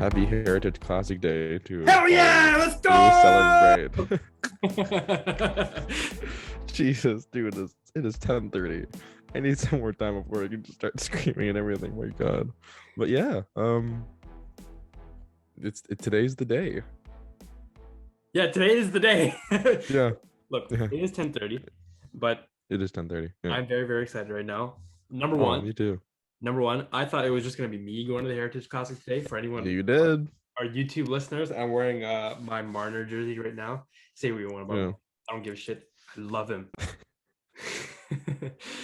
Happy Heritage Classic Day to Hell yeah, let's go! celebrate. Jesus, dude, it is 10:30. I need some more time before I can just start screaming and everything. My God. But yeah, today's the day. Yeah, today is the day. Yeah. Look, Yeah. it is 10:30, but It is 10:30. Yeah. I'm very, very excited right now. Number Oh, one, me too. I thought it was just gonna be me going to the Heritage Classic today. For anyone, You did. our YouTube listeners, I'm wearing my Marner jersey right now. Say what you want about Yeah. him. I don't give a shit. I love him.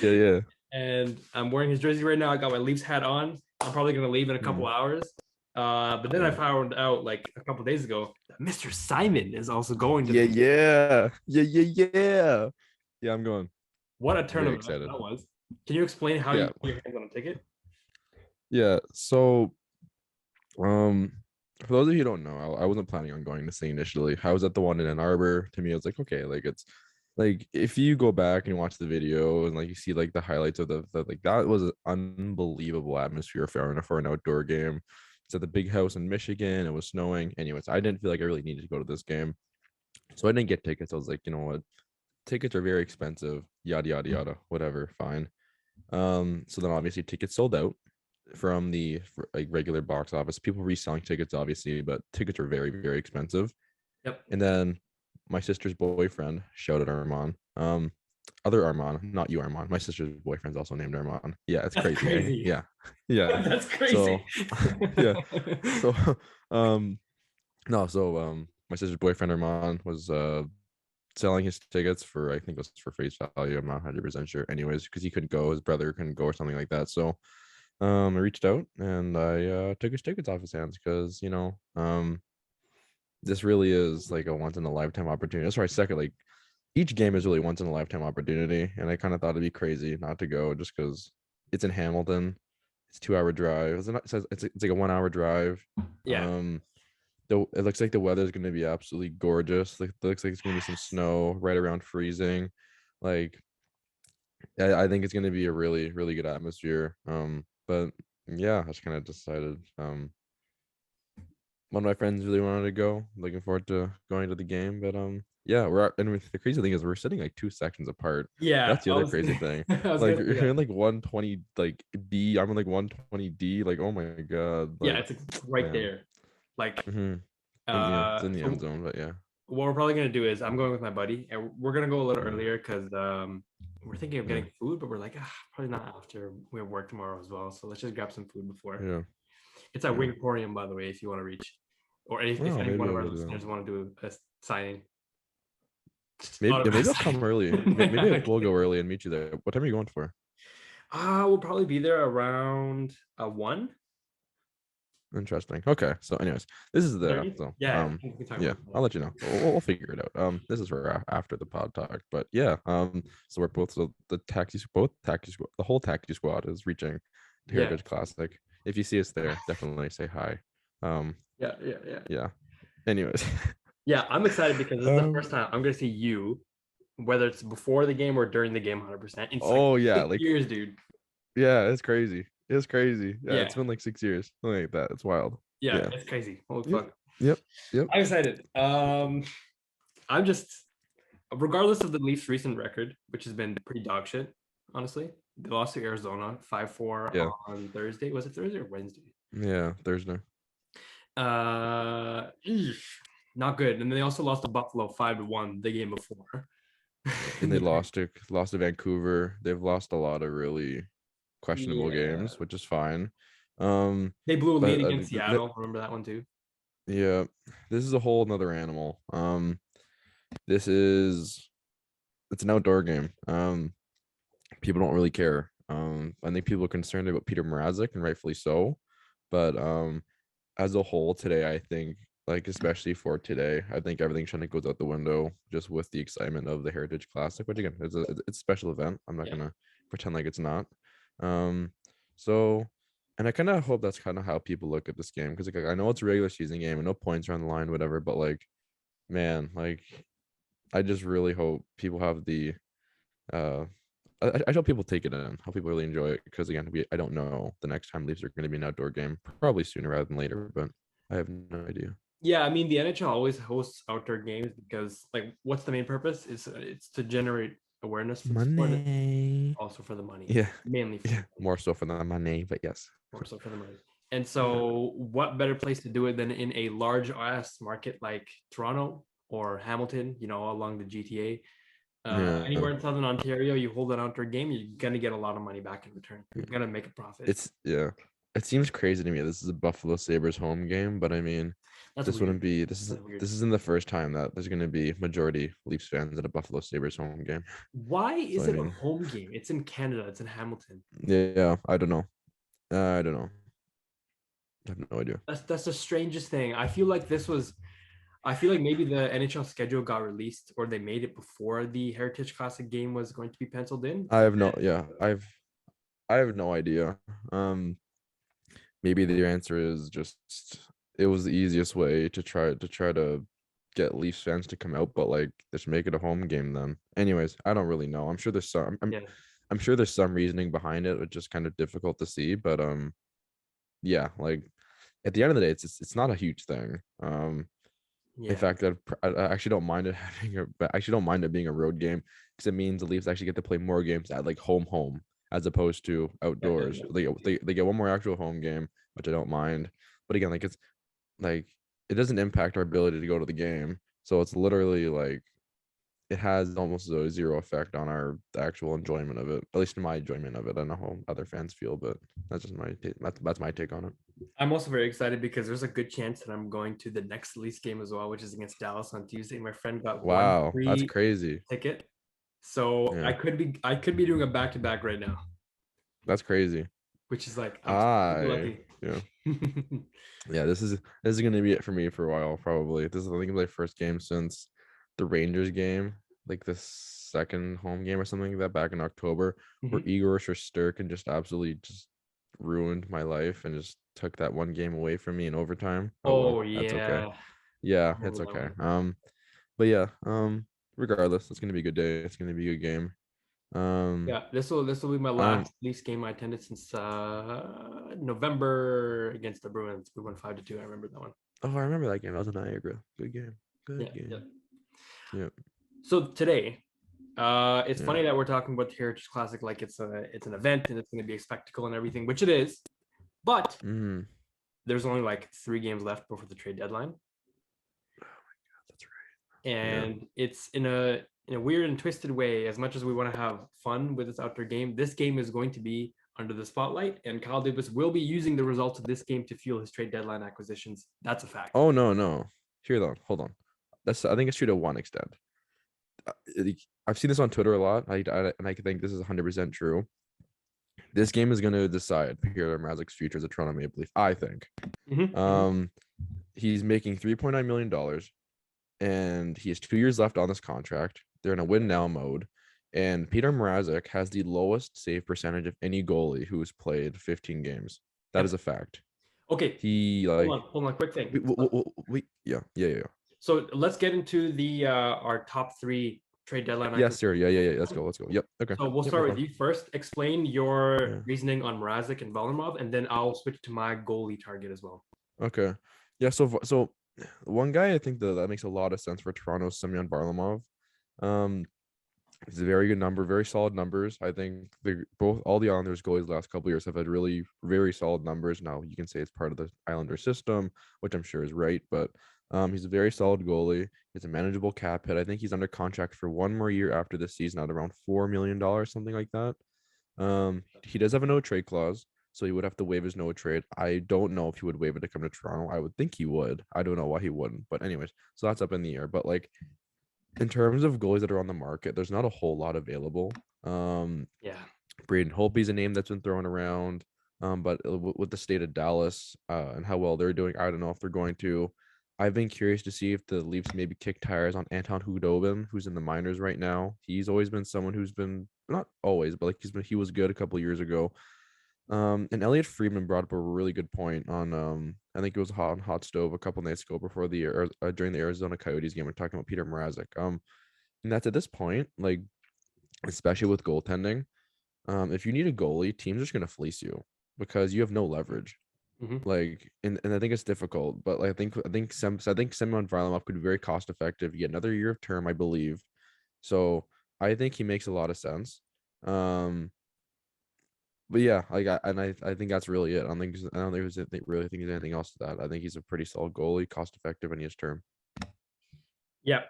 Yeah. And I'm wearing his jersey right now. I got my Leafs hat on. I'm probably gonna leave in a couple hours. But then I found out like a couple days ago that Mr. Simon is also going to. Yeah. Yeah, I'm going. What a turn Very of events excited. that was. Can you explain how you Yeah. put your hands on a ticket? Yeah. So, for those of you who don't know, I wasn't planning on going to see initially. I was at the one in Ann Arbor. To me, I was like, okay, like it's like if you go back and watch the video and like you see like the highlights of the like that was an unbelievable atmosphere for an outdoor game. It's at the big house in Michigan. It was snowing. Anyways, I didn't feel like I really needed to go to this game. So I didn't get tickets. I was like, you know what? Tickets are very expensive, yada yada yada, whatever, fine. So then obviously tickets sold out from the like regular box office. People reselling tickets, obviously, but tickets are very, very expensive. Yep. And then my sister's boyfriend, shout out Armand. Other Armand, not you, Armand. My sister's boyfriend's also named Armand. Yeah, it's crazy. Crazy. Yeah. Yeah. That's crazy. Yeah. So no, so my sister's boyfriend Armand was selling his tickets for I think it was for face value. I'm not 100% sure. Anyways, because he couldn't go, his brother couldn't go or something like that. So I reached out and I took his tickets off his hands because this really is like a once in a lifetime opportunity. That's why I second like each game is really once in a lifetime opportunity, and I kind of thought it'd be crazy not to go just because it's in Hamilton. It's 2 hour drive. It's like a 1 hour drive. Yeah. It looks like the weather is going to be absolutely gorgeous. Like it looks like it's going to be some snow right around freezing. Like I think it's going to be a really really good atmosphere. But yeah, I just kind of decided. One of my friends really wanted to go. Looking forward to going to the game. But yeah, and the crazy thing is we're sitting like 2 sections apart. Yeah. That's the other crazy thing. Like you're in like 120 like B. I'm in like 120 D. Like oh my God. Yeah, Like, it's right there. Like yeah, it's in the so end zone. But yeah. what we're probably gonna do is I'm going with my buddy and we're gonna go a little Yeah. earlier because we're thinking of getting food, but we're like probably not after we have work tomorrow as well. So let's just grab some food before. Yeah. It's at Wingporium, by the way, if you want to reach, or if Oh, any maybe one of I'll our go do that. listeners want to do a signing. Maybe I'll come early. Maybe we'll go early and meet you there. What time are you going for? We'll probably be there around 1. Interesting. Okay. So, anyways, this is the 30? so Yeah. yeah. I'll let you know. We'll figure it out. This is for after the pod talk, but yeah. So we're both the whole taxi squad is reaching the Heritage Classic. If you see us there, definitely say hi. Yeah. Anyways. Yeah, I'm excited because this is the first time I'm gonna see you, whether it's before the game or during the game, 100%. Yeah, 6 years, dude. Yeah, it's crazy. It's crazy. Yeah, Yeah. it's been like 6 years. Something like that. It's wild. Yeah, it's crazy. Holy fuck. Yep. I'm excited. I'm just, regardless of the Leafs' recent record, which has been pretty dog shit, honestly. They lost to Arizona 5-4 on Thursday. Was it Thursday or Wednesday? Yeah, Thursday. Not good. And they also lost to Buffalo 5-1 the game before. And they lost to Vancouver. They've lost a lot of really questionable games, which is fine. They blew a lead against Seattle. Remember that one too? Yeah, this is a whole nother animal. It's an outdoor game. People don't really care. I think people are concerned about Peter Mrazek, and rightfully so. But as a whole today, I think like especially for today, I think everything kind of goes out the window just with the excitement of the Heritage Classic, which again it's a special event. I'm not gonna pretend like it's not. So and I kind of hope that's kind of how people look at this game because like, I know it's a regular season game and no points are on the line, whatever. But like, man, like I just really hope people have the I hope people take it in. Hope people really enjoy it because again, I don't know the next time Leafs are going to be an outdoor game. Probably sooner rather than later, but I have no idea. Yeah, I mean the NHL always hosts outdoor games because like what's the main purpose? It's to generate awareness for the sport, Money. also for the money, Yeah, mainly for the yeah, money, more so for the money, but yes. more so for the money. And Yeah, so, what better place to do it than in a large ass market like Toronto or Hamilton? You know, along the GTA. yeah. Anywhere in Southern Ontario, you hold an outdoor game, you're gonna get a lot of money back in return. You're gonna make a profit. It's yeah. It seems crazy to me. This is a Buffalo Sabres home game, but I mean, That's this weird. wouldn't be. This is That's weird. this isn't the first time that there's going to be majority Leafs fans at a Buffalo Sabres home game. Why So is I it a mean, home game? It's in Canada. It's in Hamilton. yeah, I don't know. I don't know. I have no idea. That's the strangest thing. I feel like this was. I feel like maybe the NHL schedule got released, or they made it before the Heritage Classic game was going to be penciled in. I have no. Yeah, I have no idea. Maybe the answer is just it was the easiest way to try to get Leafs fans to come out, but like just make it a home game then. Anyways, I don't really know. I'm sure there's some. Yeah, I'm sure there's some reasoning behind it. It's just kind of difficult to see, but yeah, like at the end of the day, it's not a huge thing. In yeah, fact, I actually don't mind it having a. I actually don't mind it being a road game because it means the Leafs actually get to play more games at like home as opposed to yeah, outdoors. yeah. They get one more actual home game, which I don't mind. But again, like it's like it doesn't impact our ability to go to the game. So it's literally like it has almost a zero effect on our actual enjoyment of it. At least in my enjoyment of it. I don't know how other fans feel, but that's just my that's my take on it. I'm also very excited because there's a good chance that I'm going to the next Leafs game as well, which is against Dallas on Tuesday. My friend got one Wow, that's free crazy. ticket, so Yeah, I could be doing a back to back right now, that's crazy. which is like I'm super I lucky. yeah. Yeah, this is gonna be it for me for a while, probably. This is I think my first game since the Rangers game, like the second home game or something like that back in October, where Mhm. Igor Shesterkin just absolutely just ruined my life and just took that one game away from me in overtime. Oh well, Oh that's okay. yeah, I Yeah, remember it's that okay. one. But yeah, regardless, it's gonna be a good day. It's gonna be a good game. Yeah, this will be my I'm last Leafs game I attended since November against the Bruins. We won 5-2. I remember that one. oh, I remember that game. That was in Niagara. Good game. Yeah, Good yeah. game. Yeah, So today, it's yeah. funny that we're talking about the Heritage Classic like it's an event and it's going to be a spectacle and everything, which it is. But Mm, there's only like 3 games left before the trade deadline, that's right. Yeah. and it's in a weird and twisted way. As much as we want to have fun with this outdoor game, this game is going to be under the spotlight, and Kyle Dubas will be using the results of this game to fuel his trade deadline acquisitions. That's a fact. Oh no, no. Here though, hold on. That's I think it's true to one extent. I've seen this on Twitter a lot. And I think this is 100% true. This game is going to decide Pierre Mrazek's future as a Toronto Maple Leaf. I think. Mm-hmm, mm-hmm. Um, he's making $3.9 million, and he has 2 years left on this contract. They're in a win now mode, and Peter Mrazek has the lowest save percentage of any goalie who has played 15 games. That is Yep. a fact. Okay, He like hold on, quick thing. yeah, yeah, yeah. So let's get into the our top three trade deadline Yes, acquisitions. sir. Yeah, yeah, yeah. Let's go. Let's go. Yep. Okay. So we'll Yep. No start with problem. you first. Explain your Yeah. reasoning on Mrazek and Varlamov, and then I'll switch to my goalie target as well. Okay. Yeah. So one guy I think that makes a lot of sense for Toronto is Semyon Varlamov. Um, it's a very good number, very solid numbers. I think the both all the Islanders goalies the last couple of years have had really very solid numbers. Now you can say it's part of the Islander system, which I'm sure is right, but he's a very solid goalie. He's a manageable cap hit. I think he's under contract for one more year after this season at around $4 million, something like that. He does have a no trade clause, so he would have to waive his no trade. I don't know if he would waive it to come to Toronto. I would think he would. I don't know why he wouldn't, but anyways, so that's up in the air. But like in terms of goalies that are on the market, there's not a whole lot available. Yeah. Braden Holtby's a name that's been thrown around. But with the state of Dallas and how well they're doing, I don't know if they're going to. I've been curious to see if the Leafs maybe kick tires on Anton Hudobin, who's in the minors right now. He's always been someone who's been not always, but like he was good a couple of years ago. And Elliot Friedman brought up a really good point on I think it was hot stove a couple nights ago before during the Arizona Coyotes game. We're talking about Peter Mrazek. And that's at this point, like especially with goaltending, if you need a goalie, teams are just gonna fleece you because you have no leverage. Mhm. Like, and I think it's difficult, but like, I think Semyon Varlamov could be very cost effective. Get another year of term, I believe. So I think he makes a lot of sense. Um, but yeah, like I think that's really it. I don't think really think there's anything else to that. I think he's a pretty solid goalie, cost effective in his term. Yeah.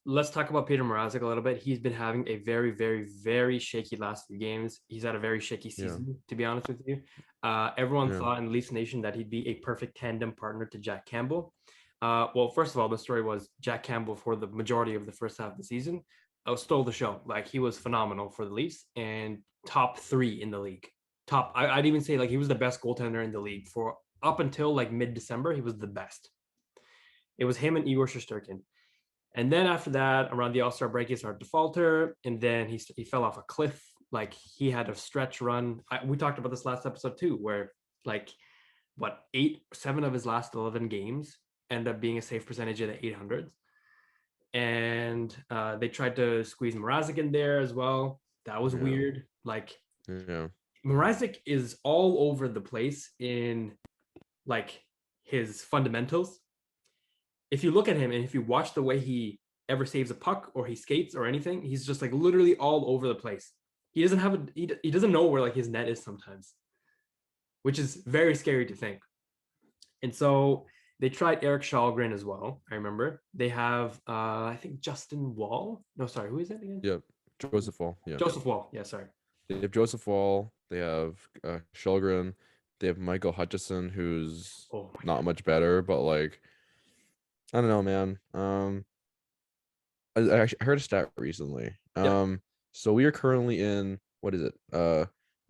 Let's talk about Peter Mrazek a little bit. He's been having a very, very, very shaky last few games. He's had a very shaky Yeah, season, to be honest with you. Everyone yeah, thought in Leafs Nation that he'd be a perfect tandem partner to Jack Campbell. Well, first of all, the story was Jack Campbell for the majority of the first half of the season stole the show. Like he was phenomenal for the Leafs and top 3 in the league. I'd even say like he was the best goaltender in the league for up until like mid-December. He was the best. It was him and Igor Shesterkin. And then after that, around the All-Star break, he started to falter, and then he fell off a cliff. Like he had a stretch run. We talked about this last episode too, where like what 7 of his last 11 games end up being a save percentage in the 800s. And they tried to squeeze Mrazek in there as well. That was yeah, weird. Like yeah, Mrazek is all over the place in like his fundamentals. If you look at him and if you watch the way he ever saves a puck or he skates or anything, he's just like literally all over the place. He doesn't have he doesn't know where like his net is sometimes, which is very scary to think. And so they tried Eric Shalgren as well. I remember they have I think Justin Wall. No, sorry, who is that again? yep. Joseph Wall, yeah. Joseph Wall. Yeah, sorry. They have Joseph Wall. They have Shulgren. They have Michael Hutchison, who's Oh my not god. much better, but like I don't know, man. I actually heard a stat recently. Yep. So we are currently in what is it?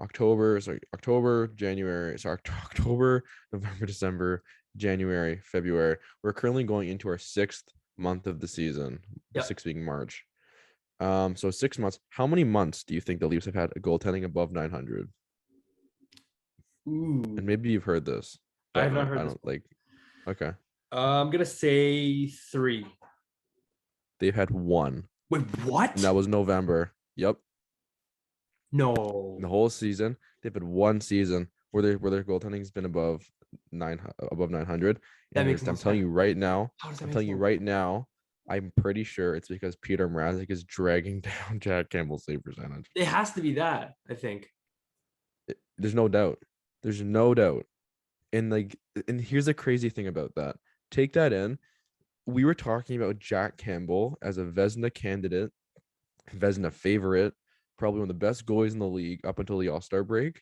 October, January, October, November, December, January, February. We're currently going into our 6th month of the season, the Yep. 6th being March. So 6 months. How many months do you think the Leafs have had a goaltending above 900? And Ooh. maybe you've heard this, I but have not heard I this don't one. like. Okay, I'm gonna say 3. they've had one, Wait, and what? that was November. Yep, in No. the whole season, they've had one season where their goaltending's been above 900. That And makes no I'm telling sense. you right now, How does that make sense? I'm pretty sure it's because Peter Mrazek is dragging down Jack Campbell's save percentage. It has to be that, I think. There's no doubt. There's no doubt. And like, and here's the crazy thing about that. Take that in. We were talking about Jack Campbell as a Vezina candidate, Vezina favorite, probably one of the best goalies in the league up until the All-Star break.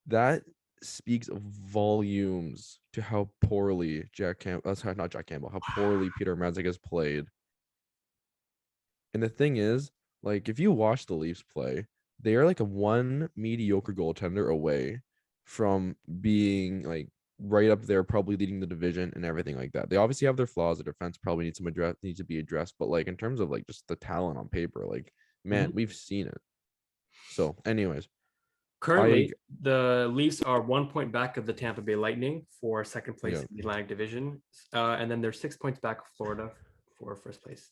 That speaks volumes to how poorly Jack Campbell, sorry, not Jack Campbell, how poorly Peter Mrazek has played. And the thing is, like, if you watch the Leafs play, they are like a one mediocre goaltender away from being like right up there, probably leading the division and everything like that. They obviously have their flaws. The defense probably needs to be addressed, but like in terms of like just the talent on paper, like man, Mhm. we've seen it. So, anyways, I Currently, the Leafs are 1 point back of the Tampa Bay Lightning for second place yeah, in the Atlantic Division, and then they're 6 points back of Florida for first place.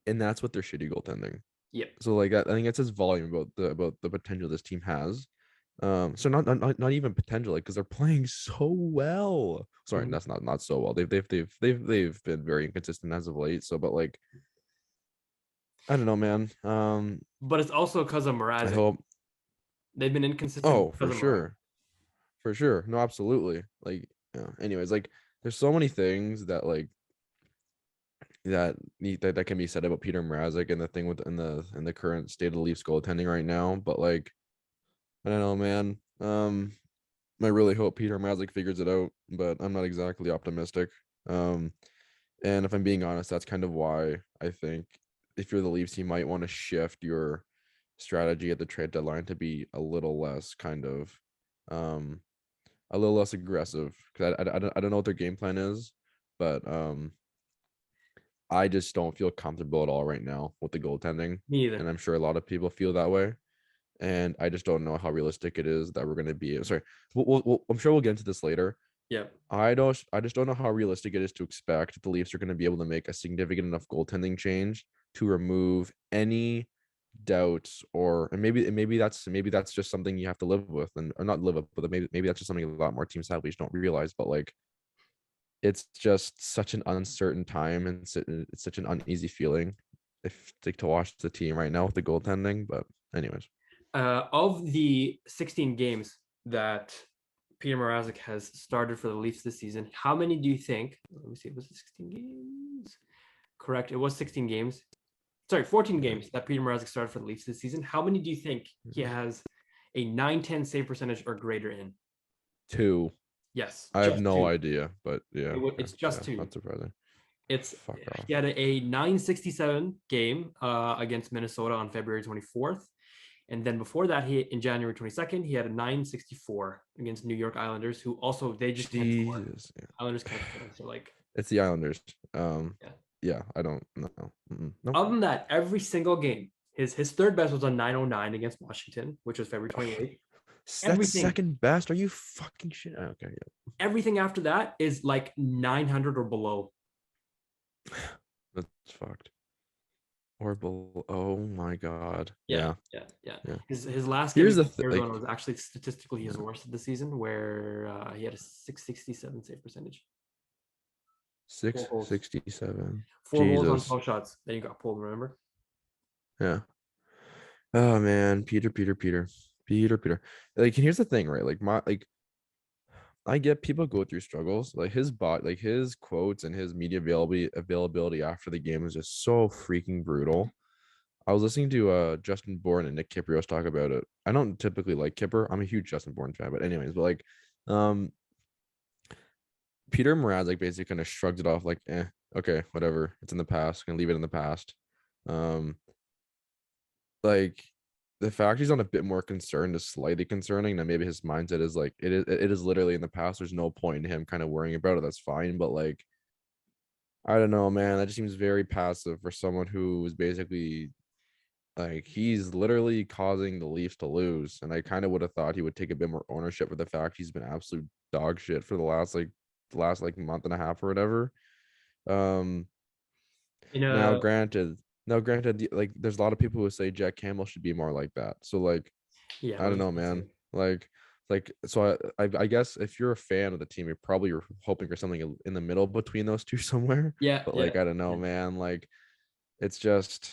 and that's what their shitty goaltending. Yep. So like I think it says volume about the potential this team has. So not even potential, like because they're playing so well. Sorry, Mhm. that's not so well. They've been very inconsistent as of late. So, but like I don't know, man. But it's also because of I Mrazek. hope. They've been inconsistent Oh, because for of Mrazek. sure, for sure. No, absolutely. Like, yeah. Anyways, like there's so many things that like that can be said about Peter Mrazek and the thing with in the current state of the Leafs goaltending right now. But like I don't know, man. I really hope Peter Mrazek figures it out, but I'm not exactly optimistic. Um, and if I'm being honest, that's kind of why I think if you're the Leafs, you might want to shift your strategy at the trade deadline to be um, a little less aggressive. Because I don't know what their game plan is, but I just don't feel comfortable at all right now with the goaltending, Me either. and I'm sure a lot of people feel that way. And I just don't know how realistic it is that we're going to be. Sorry, I'm sure we'll get into this later. Yep. I just don't know how realistic it is to expect the Leafs are going to be able to make a significant enough goaltending change to remove any doubt, and maybe that's just something you have to live with, and or not live with, but maybe that's just something a lot more teams have we just don't realize. But like, it's just such an uncertain time, and it's such an uneasy feeling if like to watch the team right now with the goaltending. But anyways, Of the 16 games that Peter Mrazek has started for the Leafs this season, how many do you think? Let me see. Was it 16 games? Correct. It was 16 games. Sorry, 14 games that Peter Mrazek started for the Leafs this season. How many do you think he has a 9-10 save percentage or greater in? 2. Yes, I have just no two. idea, but yeah, It's just two. not surprising. It's Fuck He off. had a 967 game against Minnesota on February 24th. And then before that, in January 22nd, he had a 964 against New York Islanders, who also they just can't score. Jesus, yeah. Islanders can't score. So like It's the Islanders. yeah. Yeah, I don't know. Nope. Other than that, every single game, his third best was a 909 against Washington, which was February 28th. That's Everything second best. Are you fucking shit? Okay, yeah. everything after that is like 900 or below. That's fucked. Or below. Oh my god. Yeah, Yeah. yeah, yeah. Yeah. His last game Here's the against Arizona like was actually statistically his worst of the season, where he had a 667 save percentage. 667. 4 goals on Jesus. 12 shots. Then you got pulled, remember? Yeah. Oh man, Peter. Like, and here's the thing, right? I get people go through struggles. Like his quotes and his media availability after the game is just so freaking brutal. I was listening to Justin Bourne and Nick Kypreos talk about it. I don't typically like Kipper. I'm a huge Justin Bourne fan, but anyways, but like um Peter Mrazek basically kind of shrugged it off like, okay, whatever. It's in the past. Gonna leave it in the past. Um like the fact he's on a bit more concerned is slightly concerning. That maybe his mindset is like it is literally in the past. There's no point in him kind of worrying about it. That's fine. But like, I don't know, man. That just seems very passive for someone who is basically like he's literally causing the Leafs to lose. And I kind of would have thought he would take a bit more ownership for the fact he's been absolute dog shit for the last month and a half or whatever. Um In now a granted, like there's a lot of people who say Jack Campbell should be more like that. So like Yeah, I I don't was know, just gonna man. say. So I guess if you're a fan of the team, you're probably hoping for something in the middle between those two somewhere. Yeah, But yeah, like I don't know, yeah. man. Like it's just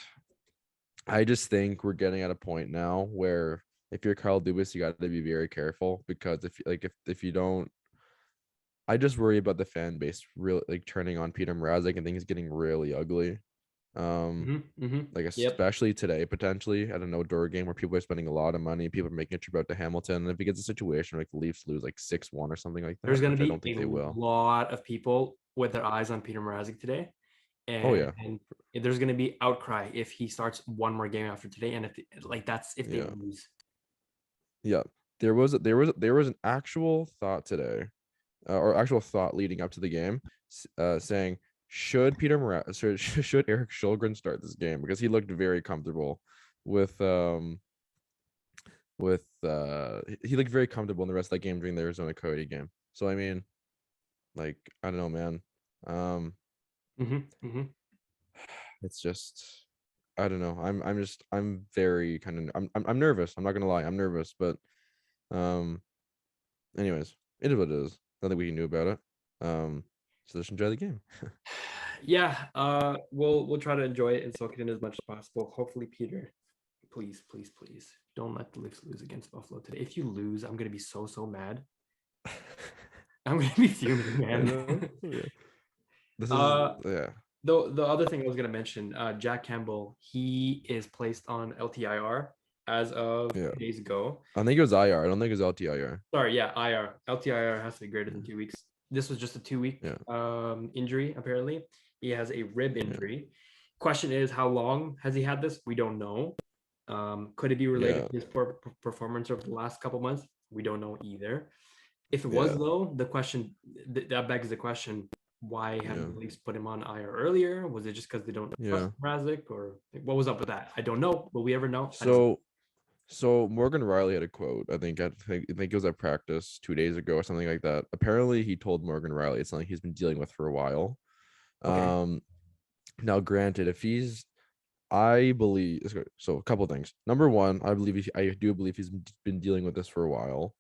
I just think we're getting at a point now where if you're Kyle Dubas, you got to be very careful because if you don't, I just worry about the fan base really like turning on Peter Mrazek and things getting really ugly. Um, like Yep. especially today, potentially at an outdoor game where people are spending a lot of money, people are making a trip out to Hamilton. And if it gets a situation like the Leafs lose like 6-1 or something like There's that, gonna which I be don't think a they will. lot of people with their eyes on Peter Mrazek today, Oh yeah, and there's gonna be outcry if he starts one more game after today, and if they yeah, lose. yeah. There was an actual thought today, or actual thought leading up to the game, saying should Eric Shulgren start this game because he looked very comfortable with he looked very comfortable in the rest of that game during the Arizona Coyote game. So I mean, like I don't know, man. Um, it's just I don't know. I'm very kind of I'm nervous. I'm not gonna lie. I'm nervous, but um, anyways, it is what it is. Nothing we can do about it. So just enjoy the game. Yeah, we'll try to enjoy it and soak it in as much as possible. Hopefully, Peter, please don't let the Leafs lose against Buffalo today. If you lose, I'm gonna be so mad. I'm gonna be fuming, I man. know. Yeah. This is uh, yeah. the other thing I was gonna mention, Jack Campbell, he is placed on LTIR as of Yeah. 2 days ago. I think it was IR. I don't think it was LTIR. Sorry, yeah, IR. LTIR has to be greater than 2 weeks. This was just a 2 week Yeah. injury, apparently. He has a rib Yeah. injury. Question is, how long has he had this? We don't know. Could it be related Yeah. to his poor performance over the last couple months? We don't know either. If it was, Yeah. though, the question that begs the question: why haven't Yeah. the Leafs put him on IR earlier? Was it just because they don't trust Yeah. Mrazek, or what was up with that? I don't know. Will we ever know? I don't know. So Morgan Riley had a quote. I think it was at practice 2 days ago or something like that. Apparently, he told Morgan Riley it's something he's been dealing with for a while. Okay. Um, Now granted, if he's I believe so. A couple of things. Number one, I do believe he's been dealing with this for a while.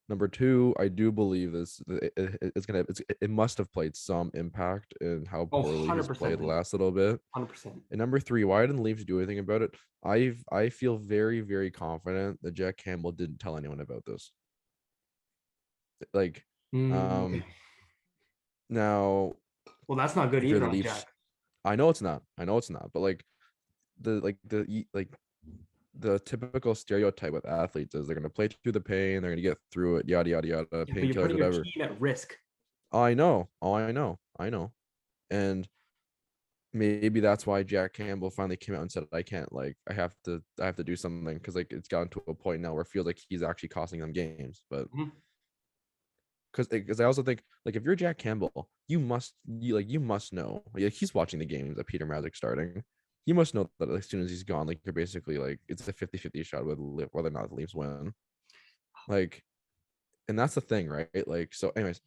Number two, I do believe it must have played some impact in how Oh, poorly he's 100%, played the man. last little bit. 100%. And number three, why didn't the Leafs do anything about it? I feel very, very confident that Jack Campbell didn't tell anyone about this. Like, Okay. um, now Well, that's not good if you're either the on Leafs, Jack. I know it's not. I know it's not. But the typical stereotype with athletes is they're gonna play through the pain, they're gonna get through it, yada yada yada, Yeah, but you're painkillers, putting your whatever. team at risk. I know. Oh, I know. And maybe that's why Jack Campbell finally came out and said, I can't, like, I have to do something because like it's gotten to a point now where it feels like he's actually costing them games. But Mhm. because I also think like if you're Jack Campbell, you must know, like he's watching the games that Peter Mrazek's starting. You must know that as soon as he's gone, like you're basically like it's a 50-50 shot with whether or not the Leafs win. Like, and that's the thing, right? Like, so anyways,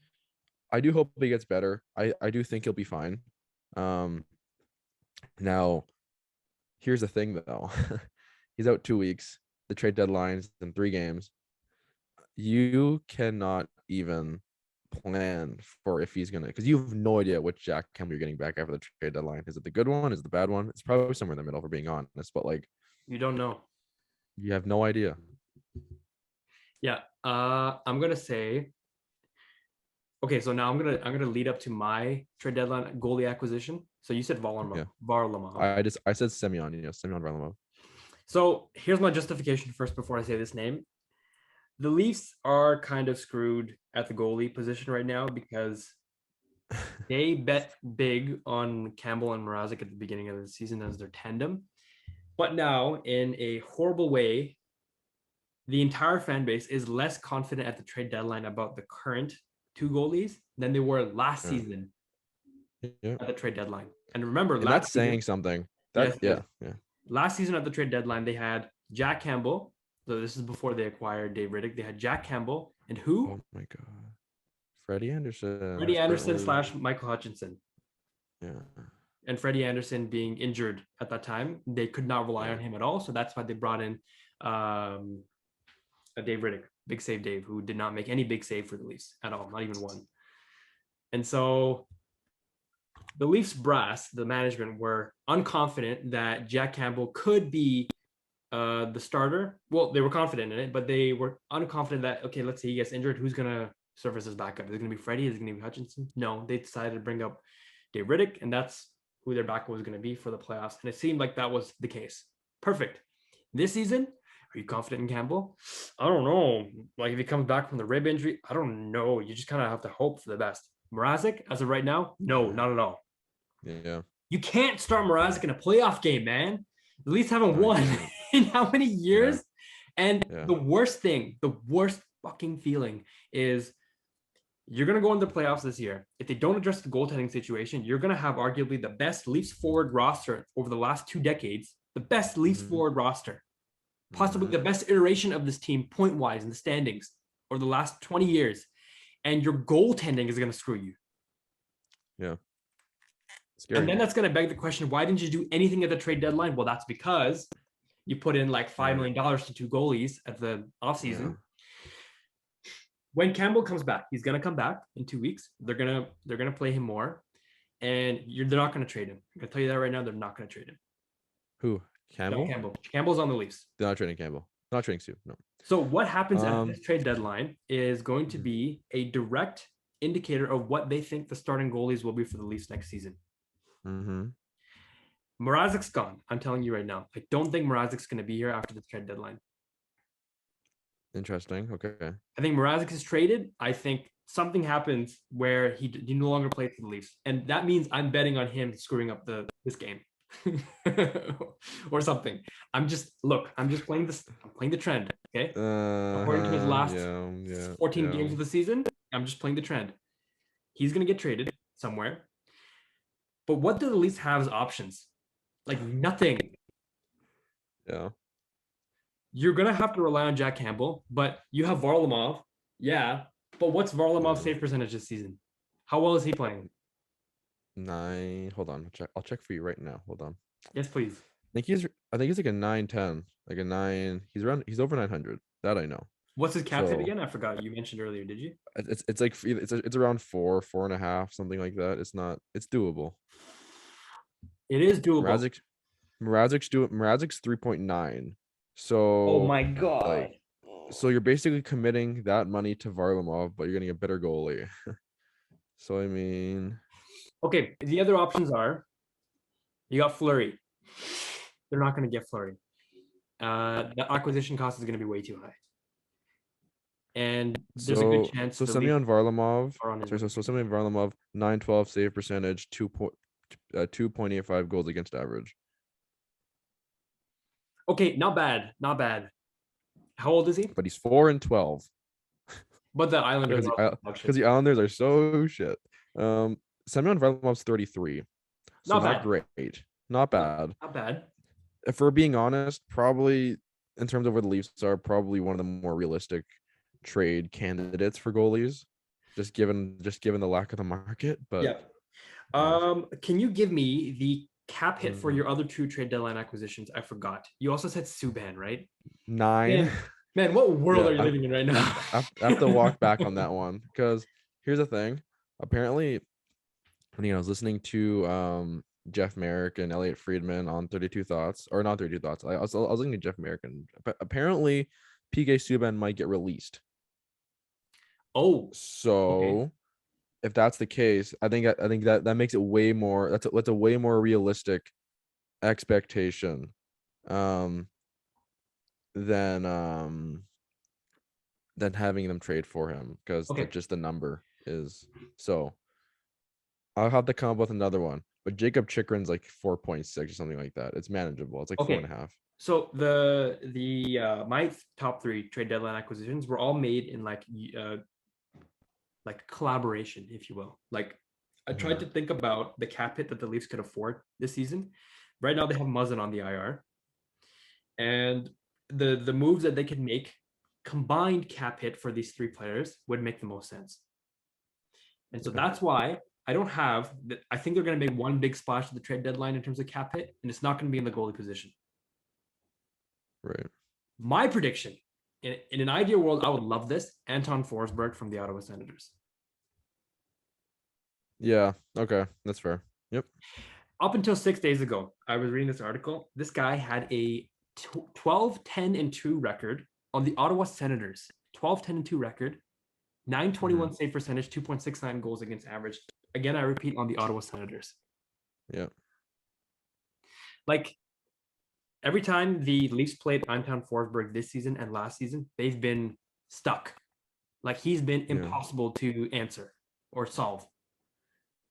I do hope he gets better. I do think he'll be fine. Um Now here's the thing though. He's out 2 weeks. The trade deadline's in 3 games. You cannot even plan for if he's gonna, because you have no idea which Jack Campbell you're getting back after the trade deadline. Is it the good one? Is it the bad one? It's probably somewhere in the middle, for being honest. But like, You don't know. you have no idea. Yeah. I'm gonna say. Okay, so now I'm gonna lead up to my trade deadline goalie acquisition. So you said Yeah, Varlamov. I said Semyon. Semyon Varlamov. So here's my justification first before I say this name. The Leafs are kind of screwed at the goalie position right now because they bet big on Campbell and Mrazek at the beginning of the season as their tandem. But now, in a horrible way, the entire fan base is less confident at the trade deadline about the current two goalies than they were last Yeah, season yeah, at the trade deadline. And remember, and that's last season, saying something. yes, That yes, yeah, yeah. last season at the trade deadline, they had Jack Campbell. So this is before they acquired Dave Riddick. They had Jack Campbell and who? Oh my god, Freddie Anderson, Freddie Anderson Spertler. slash Michael Hutchinson. Yeah, And Freddie Anderson being injured at that time, they could not rely yeah. on him at all. So that's why they brought in a Dave Riddick, big save Dave, who did not make any big save for the Leafs at all, not even one. And so the Leafs brass, the management, were unconfident that Jack Campbell could be the starter. Well, they were confident in it, but they were unconfident that, okay, let's say he gets injured, who's going to serve as his backup? Is it going to be Freddie? Is it going to be Hutchinson? No, they decided to bring up Dave Riddick, and that's who their backup was going to be for the playoffs. And it seemed like that was the case. Perfect. This season, are you confident in Campbell? I don't know. Like if he comes back from the rib injury, I don't know. You just kind of have to hope for the best. Mrazek, as of right now, no, not at all. Yeah. You can't start Mrazek in a playoff game, man. The Leafs haven't No, you won can't. in how many years? Yeah. And Yeah. the worst thing, the worst fucking feeling is you're going to go into the playoffs this year. If they don't address the goaltending situation, you're going to have arguably the best Leafs forward roster over the last 2 decades, the best Leafs forward roster, possibly the best iteration of this team point wise in the standings over the last 20 years. And your goaltending is going to screw you. Yeah. Scary. And then that's going to beg the question, why didn't you do anything at the trade deadline? Well, that's because you put in like $5 million to 2 goalies at the offseason. Yeah. When Campbell comes back, he's going to come back in 2 weeks. They're going to play him more, and they're not going to trade him. I'm going to tell you that right now. They're not going to trade him. Who? Campbell? No, Campbell's on the Leafs. They're not trading Campbell. They're not trading Sue. No. So what happens at this trade deadline is going to be a direct indicator of what they think the starting goalies will be for the Leafs next season. Mrazek's gone. I'm telling you right now. I don't think Mrazek's going to be here after the trade deadline. Interesting. Okay. I think Mrazek is traded. I think something happens where he no longer plays for the Leafs, and that means I'm betting on him screwing up this game or something. I'm just playing this. I'm playing the trend. Okay. According to his last 14 games of the season, I'm just playing the trend. He's going to get traded somewhere. But what do the Leafs have as options? Like nothing. Yeah. You're going to have to rely on Jack Campbell, but you have Varlamov. Yeah. But what's Varlamov's save percentage this season? How well is he playing? 9. Hold on. I'll check for you right now. Hold on. Yes, please. I think he's like a 910, like a 9. He's over 900. That I know. What's his cap hit So again? I forgot. You mentioned earlier, did you? it's like it's around 4.5, something like that. It's doable. It is doable. Mrazek Mrazek's 3.9. Oh So my like god. you're basically committing that money to Varlamov, but you're getting a better goalie. So I mean, Okay, the other options are you got Flurry. They're not going to get Flurry. The acquisition cost is going to be way too high, and there's a good chance the Leafs Semyon Varlamov, are on his sorry, way. so Semyon Varlamov, 912 save percentage, 2.85 goals against average. Okay, not bad, not bad. How old is he? But he's 4-12 But the Islanders because are production. the Islanders are so shit. Semyon Varlamov's 33, so Not not bad. great, not Not, bad. not bad. If we're being honest, probably in terms of where the Leafs are, probably one of the more realistic trade candidates for goalies, just given the lack of the market. But Yeah. yeah, Can you give me the cap hit for Mhm. your other two trade deadline acquisitions? I forgot. You also said Subban, right? 9. Man, what world Yeah, are you living in right now? I have to walk back on that one because here's the thing. Apparently, I was listening to Jeff Merrick and Elliot Friedman on 32 Thoughts, or not 32 Thoughts. I was listening to Jeff Merrick, and apparently PK Subban might get released. Oh, okay. So if that's the case, I think that makes it way more. That's a way more realistic expectation, um, than having them trade for him because Okay. just the number is so. I'll have to come up with another one. But Jakob Chychrun's like 4.6 or something like that. It's manageable. It's like four and Okay. a half. So the my top three trade deadline acquisitions were all made in like collaboration, if you will. Like I tried Mhm. to think about the cap hit that the Leafs could afford this season. Right now they have Muzzin on the IR, and the moves that they could make combined cap hit for these three players would make the most sense. And so Okay. that's why I don't have that. I think they're going to make one big splash at the trade deadline in terms of cap hit, and it's not going to be in the goalie position. Right. My prediction in an ideal world, I would love this Anton Forsberg from the Ottawa Senators. Yeah. Okay. That's fair. Yep. Up until 6 days ago, I was reading this article. This guy had a 12, 10, and 2 record on the Ottawa Senators. 12, 10, and 2 record, Mhm. 921 save percentage, 2.69 goals against average. Again, I repeat on the Ottawa Senators. Yeah. Like every time the Leafs played Anton Forsberg this season and last season, they've been stuck. Like he's been Yeah. impossible to answer or solve.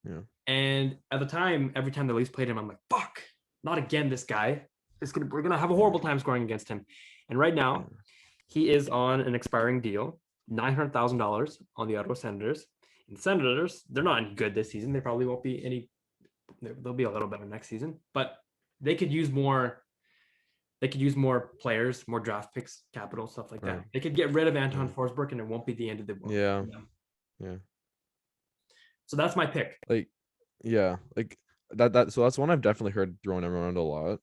Yeah. And at the time, every time the Leafs played him, I'm like, fuck, not again, this guy. We're gonna have a Yeah. horrible time scoring against him. And right Yeah. now, he is on an expiring deal, $900,000 on the Ottawa Senators. And the Senators, they're not any good this season. They probably won't be any. They'll be a little better next season, but they could use more. They could use more players, more draft picks, capital, stuff like that. Right. They could get rid of Anton Yeah. Forsberg, and it won't be the end of the world. Yeah. Yeah. Yeah. So that's my pick. Like, yeah. Like so that's one I've definitely heard thrown around a lot.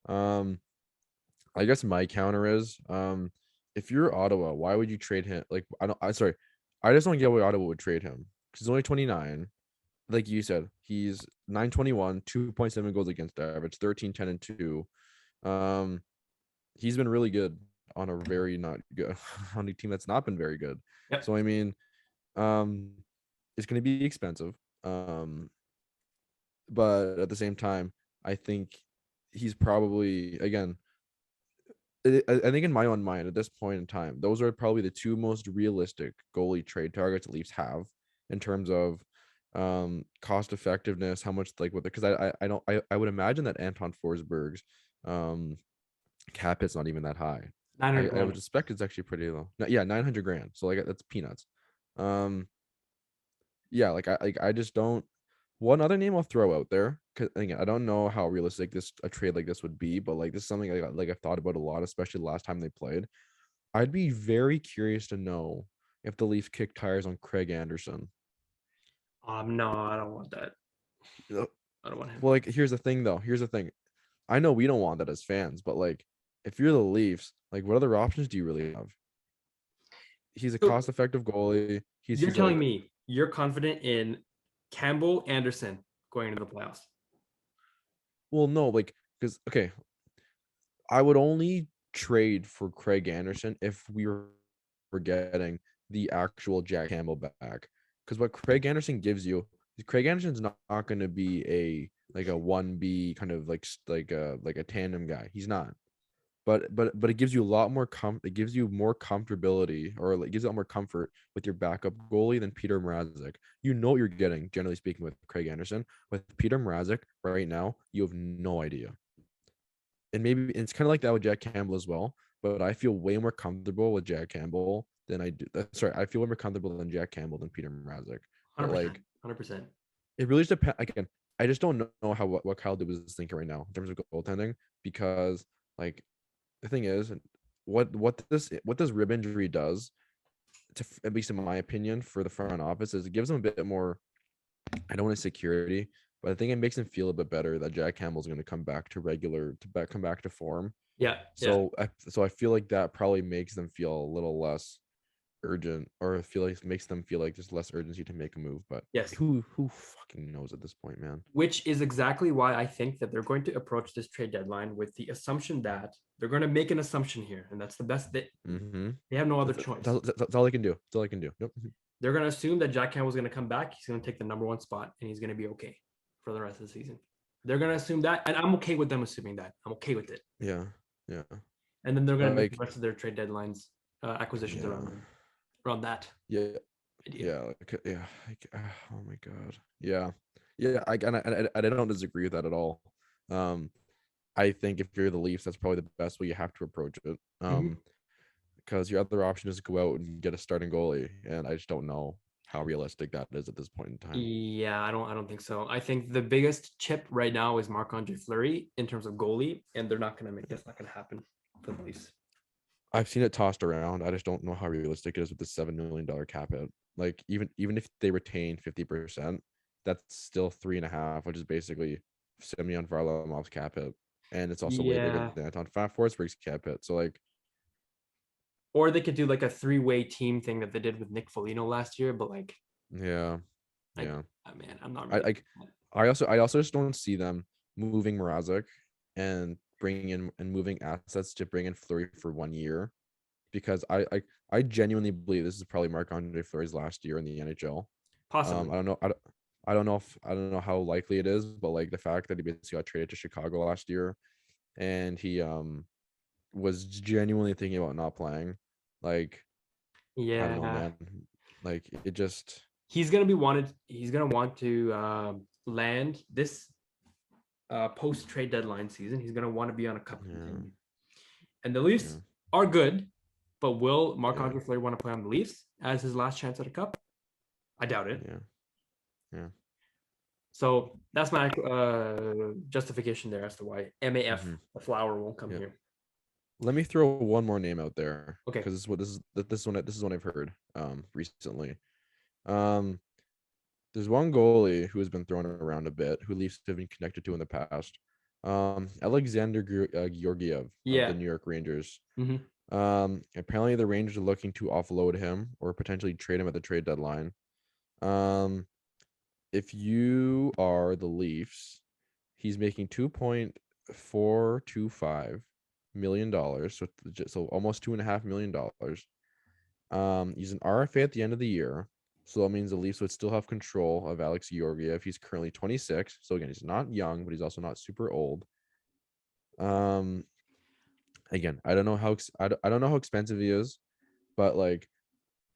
Um, I guess my counter is, if you're Ottawa, why would you trade him? Like, sorry, I just don't get why Ottawa would trade him because he's only 29. Like you said, he's 921, 2.7 goals against average, 13, 10, and 2. Um, he's been really good on a very not good on a team that's not been very good. Yep. So I mean, um, it's gonna be expensive. But at the same time, I think he's probably again. I think in my own mind at this point in time, those are probably the two most realistic goalie trade targets the Leafs have in terms of cost effectiveness, how much like what because I don't I would imagine that Anton Forsberg's um cap hit's not even that high. I 900 would suspect it's actually pretty low. Yeah, 900 grand. So like that's peanuts. Um yeah, I just don't. One other name I'll throw out there, because again, I don't know how realistic a trade like this would be, but like this is something I've thought about a lot, especially the last time they played. I'd be very curious to know if the Leafs kick tires on Craig Anderson. No, I don't want that. Uh, I don't want him. Well, like here's the thing though. Here's the thing. I know we don't want that as fans, but like if you're the Leafs, like what other options do you really have? He's a So cost-effective goalie. you're He's telling like, me you're confident in Campbell Anderson going into the playoffs? well, no, like because okay, I would only trade for Craig Anderson if we were getting the actual Jack Campbell back. Because what Craig Anderson gives you, Craig Anderson's not going to be a like a 1B kind of like a tandem guy. He's not. But it gives you a lot more it gives you more comfortability, or it gives you a lot more comfort with your backup goalie than Peter Mrazek. You know what you're getting, generally speaking, with Craig Anderson. With Peter Mrazek right now, you have no idea. And maybe it's kind of like that with Jack Campbell as well. But I feel way more comfortable with Jack Campbell than I do. Sorry, I feel way more comfortable than Jack Campbell than Peter Mrazek. But 100%. like, 100%. it really just depends. Again, I just don't know how what Kyle Dubas is thinking right now in terms of goaltending, because like the thing is, what this rib injury does, to at least in my opinion, for the front office, is it gives them a bit more. I don't want to say security, but I think it makes them feel a bit better that Jack Campbell's going to come back to come back to form. Yeah. Yeah. So I feel like that probably makes them feel a little less urgent, or feel like makes them feel like there's less urgency to make a move. But Yes. who fucking knows at this point, man? Which is exactly why I think that they're going to approach this trade deadline with the assumption that they're going to make an assumption here, and that's the best. Mm-hmm. They have no other That's, choice. that's all I can do. That's all I can do. Yep. They're going to assume that Jack Campbell's going to come back. He's going to take the number one spot, and he's going to be okay for the rest of the season. They're going to assume that, and I'm okay with them assuming that. I'm okay with it. Yeah. Yeah. And then they're going to make the Like, rest of their trade deadlines acquisitions yeah. around that Yeah. idea. Yeah. Yeah. Oh my God. Yeah. Yeah. I don't disagree with that at all. Um, I think if you're the Leafs, that's probably the best way you have to approach it. Mm-hmm. Because your other option is to go out and get a starting goalie, and I just don't know how realistic that is at this point in time. Yeah, I don't think so. I think the biggest chip right now is Marc-Andre Fleury in terms of goalie, and they're not gonna make that's not gonna happen for the Leafs. I've seen it tossed around. I just don't know how realistic it is with the $7 million cap hit. Like even if they retain 50%, that's still 3.5, which is basically Semyon Varlamov's cap hit, and it's also way bigger Yeah. than Anton Forsberg's cap hit. So like, Or they could do like a three-way team thing that they did with Nick Foligno last year, but like yeah, I yeah. man, I'm not I really like. I also just don't see them moving Mrazek and bringing in and moving assets to bring in Fleury for 1 year, because I genuinely believe this is probably Marc-Andre Fleury's last year in the NHL. possibly. I don't know. I don't know how likely it is, but like the fact that he basically got traded to Chicago last year, and he was genuinely thinking about not playing. Like, I don't know, Yeah. man. Like it just, He's gonna want to land this post trade deadline season. He's gonna want to be on a cup yeah, contender. And the Leafs yeah, are good, but will yeah, Marc-Andre Fleury want to play on the Leafs as his last chance at a cup? I doubt it. yeah, yeah. So that's my justification there as to why MAF Mm-hmm. the flower won't come Yeah. here. Let me throw one more name out there, Okay. because this is one I've heard recently. Um, there's one goalie who has been thrown around a bit, who Leafs have been connected to in the past. Alexandar Georgiev of the Yeah. New York Rangers. Mm-hmm. Apparently the Rangers are looking to offload him or potentially trade him at the trade deadline. Um, if you are the Leafs, he's making $2.425 million, so almost $2.5 million. He's an RFA at the end of the year, so that means the Leafs would still have control of Alex Georgiev. He's currently 26, so again, he's not young, but he's also not super old. Um, Again, I don't know how expensive he is, but like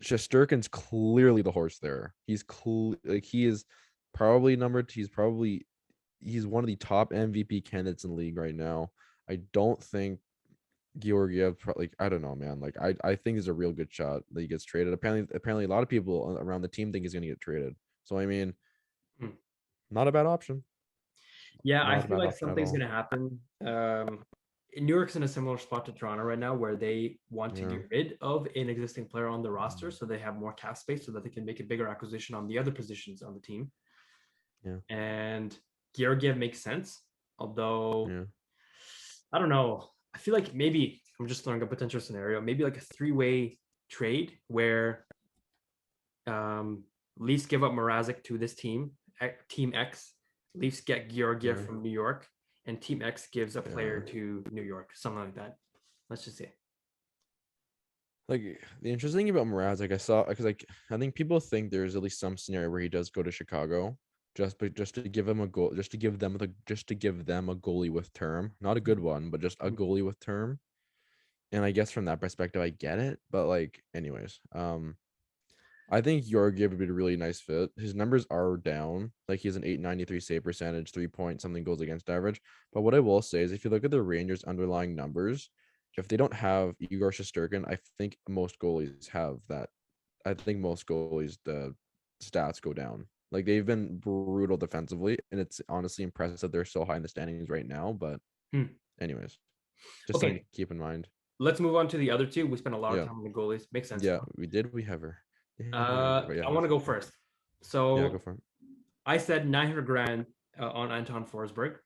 Shesterkin's clearly the horse there. Like he is probably numbered. He's one of the top MVP candidates in the league right now. I don't think Georgiev, like, I don't know, man. Like I think there's a real good shot that he gets traded. Apparently a lot of people around the team think he's gonna get traded. So I mean, Hmm. not a bad option. Yeah, I Not a feel bad like option at something's all. gonna happen. New York's in a similar spot to Toronto right now, where they want to Yeah. get rid of an existing player on the roster, so they have more cap space, so that they can make a bigger acquisition on the other positions on the team. Yeah. And Georgiev makes sense, although Yeah. I don't know. I feel like maybe I'm just throwing a potential scenario. Maybe like a three-way trade where Leafs give up Mrazek to this team, Team X. Leafs get Georgiev Yeah. from New York, and Team X gives a player Yeah. to New York, something like that. Let's just say. Like the interesting thing about Mrazek, I saw because like I think people think there's at least some scenario where he does go to Chicago, just to give him a goal, just to give them a goalie with term, not a good one, but just a goalie with term. And I guess from that perspective, I get it. But like, anyways, I think Georgiev would be a really nice fit. His numbers are down. Like he has an 893 save percentage, 3 point something goals against average. But what I will say is if you look at the Rangers' underlying numbers, if they don't have Igor Shesterkin, I think most goalies have that. I think most goalies, the stats go down. Like they've been brutal defensively, and it's honestly impressive they're so high in the standings right now. But anyways, just something to Okay, keep in mind. let's move on to the other two. We spent a lot of Yeah. time on the goalies. Makes sense. Yeah, we did. We have her. Yeah, but yeah, I want to go first. yeah, go So for it. I said 900 grand on Anton Forsberg.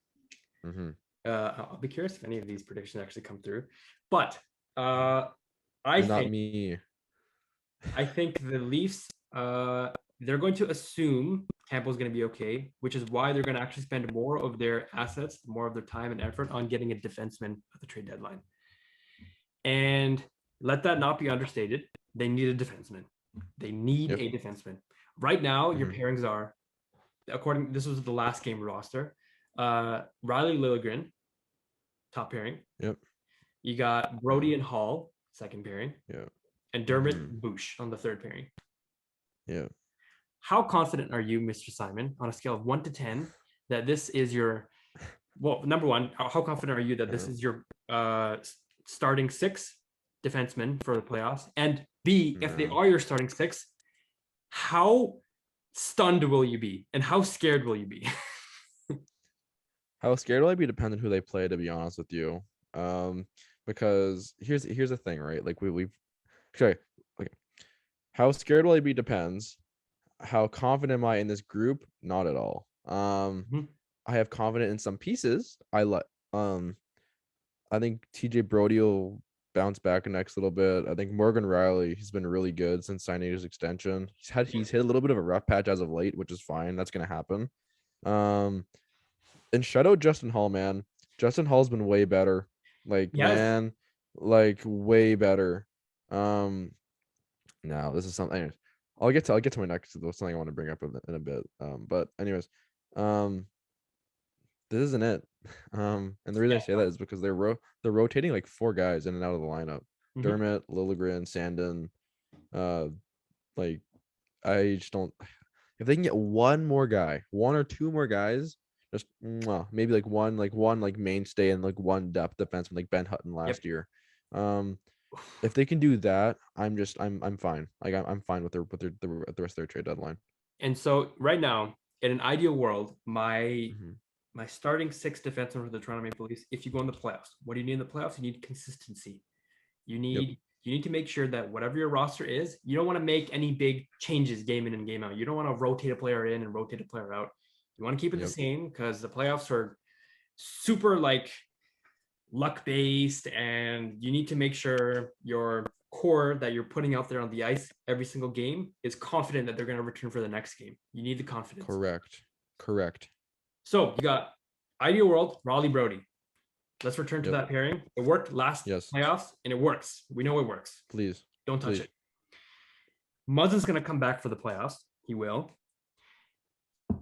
Mm-hmm. I'll be curious if any of these predictions actually come through. But I You're not think me. I think the Leafs they're going to assume Tampa's going to be okay, which is why they're going to actually spend more of their assets, more of their time and effort on getting a defenseman at the trade deadline. And let that not be understated. They need a defenseman. They need Yep. a defenseman. Right now, your Mm-hmm. pairings are, this was the last game roster. Riley Lilligren, top pairing. Yep. You got Brody and Hall, second pairing, Yeah. and Mm-hmm. Dermott Bush on the third pairing. Yeah. How confident are you, Mr. Simon, on a scale of 1 to 10, that this is your, well, number one, how confident are you that this is your starting six defensemen for the playoffs? And B, if they No. are your starting six, how stunned will you be? And how scared will you be? How scared will I be depends on who they play, to be honest with you. Because here's the thing, right? Like we've okay. How scared will I be depends. How confident am I in this group? Not at all. I have confidence in some pieces. I think TJ Brody will bounce back next little bit. I think Morgan Riley has been really good since signing his extension. He's hit a little bit of a rough patch as of late, which is fine. That's gonna happen. And shout out Justin Hall, man. Justin Hall's been way better. Like, Yes. man, like way better. Now this is something I'll get to my next something I want to bring up in a bit. But anyways, this isn't it. And the reason I say that is because they're rotating like four guys in and out of the lineup. Dermott, Lilligren, Sandin. Like I just don't. If they can get one more guy, one or two more guys, just maybe like one mainstay and like one depth defenseman like Ben Hutton last year. If they can do that, I'm fine. Like I'm fine with the rest of their trade deadline. And so right now, in an ideal world, my starting six defensemen for the Toronto Maple Leafs, if you go in the playoffs, what do you need in the playoffs? You need consistency. You need to make sure that whatever your roster is, you don't want to make any big changes game in and game out. You don't want to rotate a player in and rotate a player out. You want to keep it the same because the playoffs are super like luck based, and you need to make sure your core that you're putting out there on the ice every single game is confident that they're going to return for the next game. You need the confidence. Correct. So you got ideal world, Raleigh Brody. Let's return to that pairing. It worked last playoffs, and it works. We know it works. Please. Don't touch it. Muzzin's going to come back for the playoffs. He will.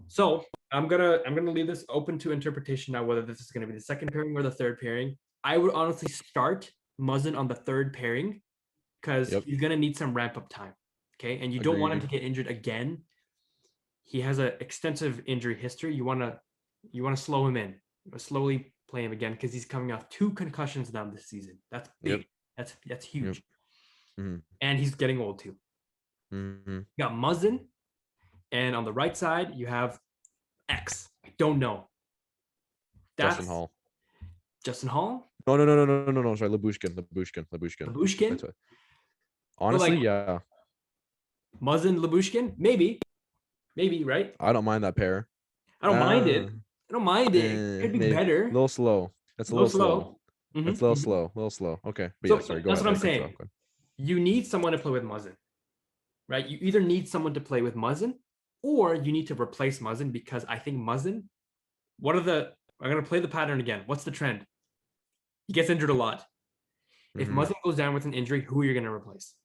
So I'm gonna leave this open to interpretation now, whether this is going to be the second pairing or the third pairing. I would honestly start Muzzin on the third pairing because he's going to need some ramp up time. Okay. And you don't want him to get injured again. He has an extensive injury history. You want to slow him in, slowly play him again because he's coming off 2 concussions now this season. That's big. That's huge. And he's getting old too. You got Muzzin, and on the right side you have X. I don't know. That's Justin Hall. No. Sorry, Labushkin. Honestly, yeah. Muzzin, Labushkin, maybe, right? I don't mind that pair. I don't mind it. It could be better. A little slow. That's a little slow. It's a little slow. Okay, but So yeah, sorry. Go that's ahead. what I'm I cut you saying. off. Go You need someone to play with Muzzin, right? You either need someone to play with Muzzin, or you need to replace Muzzin because I think Muzzin. What are the? I'm gonna play the pattern again. What's the trend? He gets injured a lot. If Mm-hmm. Muzzin goes down with an injury, who are you gonna replace?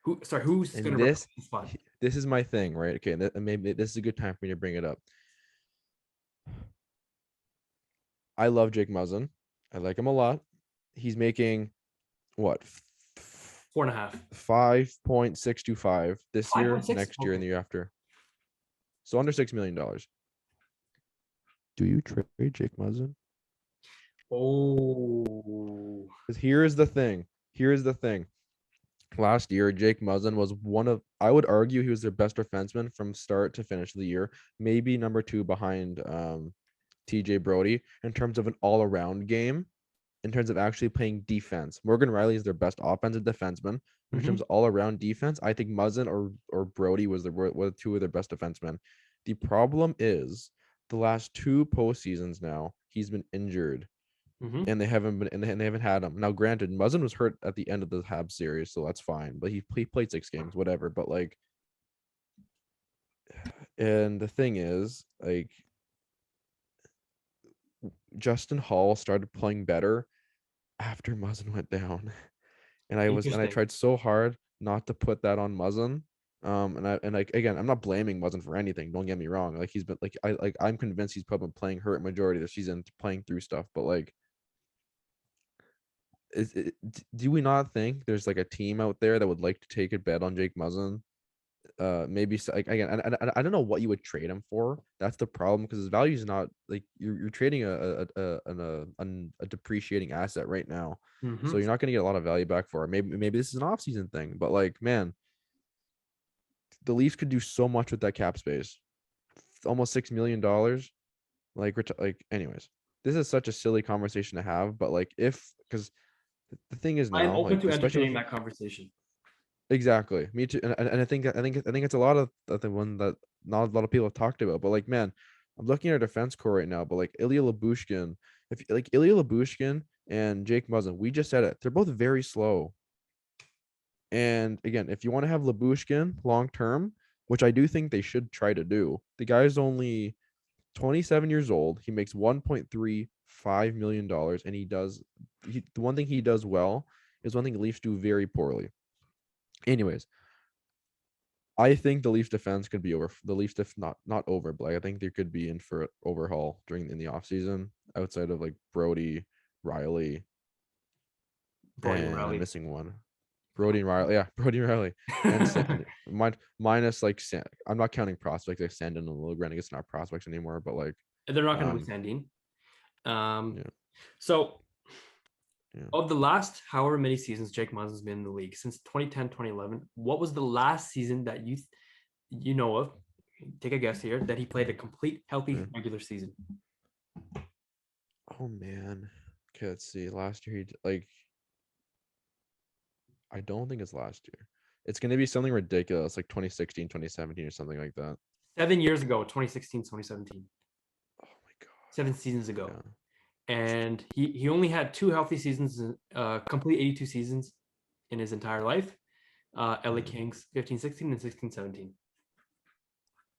Who's And gonna replace the spot? this is my thing, right? Okay, maybe this is a good time for me to bring it up. I love Jake Muzzin. I like him a lot. He's making what 4.5. 5.625 this year, 5.6. next year, and Okay. the year after. So under $6 million. Do you trade Jake Muzzin? Oh. Because here's the thing. Here's the thing. Last year, Jake Muzzin was I would argue he was their best defenseman from start to finish of the year. Maybe number 2 behind TJ Brody in terms of an all-around game, in terms of actually playing defense. Morgan Riley is their best offensive defenseman. In terms of all-around defense, I think Muzzin or Brody were 2 of their best defensemen. The problem is the last 2 postseasons now, he's been injured. And they haven't had him. Now, granted, Muzzin was hurt at the end of the Habs series, so that's fine. But he played 6 games, whatever. But like, and the thing is, like, Justin Hall started playing better after Muzzin went down, and I Interesting. tried so hard not to put that on Muzzin. And like again, I'm not blaming Muzzin for anything. Don't get me wrong. Like he's been I'm convinced he's probably playing hurt majority of the season, playing through stuff. But like, do we not think there's like a team out there that would like to take a bet on Jake Muzzin? Maybe like again, I don't know what you would trade him for. That's the problem because his value is not like you're trading a depreciating asset right now, so you're not going to get a lot of value back for it. Maybe this is an off-season thing, but like man, the Leafs could do so much with that cap space, almost $6 million. Like anyways, this is such a silly conversation to have, but like if because the thing is I'm now, open like to especially entertaining with that conversation. exactly me too, and I think it's a lot of the one that not a lot of people have talked about. But like, man, I'm looking at our defense core right now. But like Ilya Labushkin, if like Ilya Labushkin and Jake Muzzin, we just said it, they're both very slow. And again, if you want to have Labushkin long term, which I do think they should try to do, the guy's only 27 years old. He makes $1.35 million, and the one thing he does well is one thing Leafs do very poorly. Anyways, I think the Leafs defense could be over. The Leafs not over, but I think there could be in for overhaul in the offseason outside of like Brody, Riley, Brody and I'm Rally. missing one. Brody and Riley, yeah, Brody and Riley, and minus like I'm not counting prospects like Sandin and Liljegren. I guess not prospects anymore, but like They're not going to be Sandine. yeah, So yeah. of the last however many seasons Jake Munzin's been in the league since 2010, 2011, what was the last season that you know of? Take a guess here that he played a complete healthy regular season. Oh man, okay, let's see. Last year like I don't think it's last year. It's gonna be something ridiculous like 2016, 2017 or something like that. 7 years ago, 2016, 2017. Oh my god. 7 seasons ago. Yeah. And he only had 2 healthy seasons, complete 82 seasons in his entire life. LA Kings 15-16 and 16-17.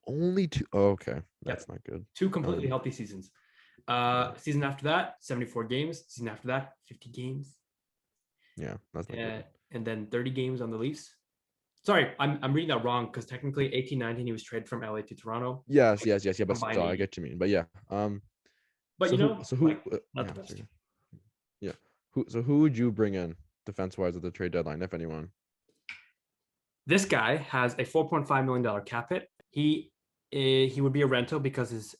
Only 2. Oh, okay, that's not good. 2 completely healthy seasons. Season after that, 74 games. Season after that, 50 games. Yeah, that's not good. And then 30 games on the Leafs. Sorry, I'm reading that wrong because technically 18-19 he was traded from LA to Toronto. Yes. Yeah, but still, I get you mean. But yeah. But So who like, not the best. sorry. Yeah. Who would you bring in defense wise at the trade deadline, if anyone? This guy has a $4.5 million cap hit. He would be a rental because his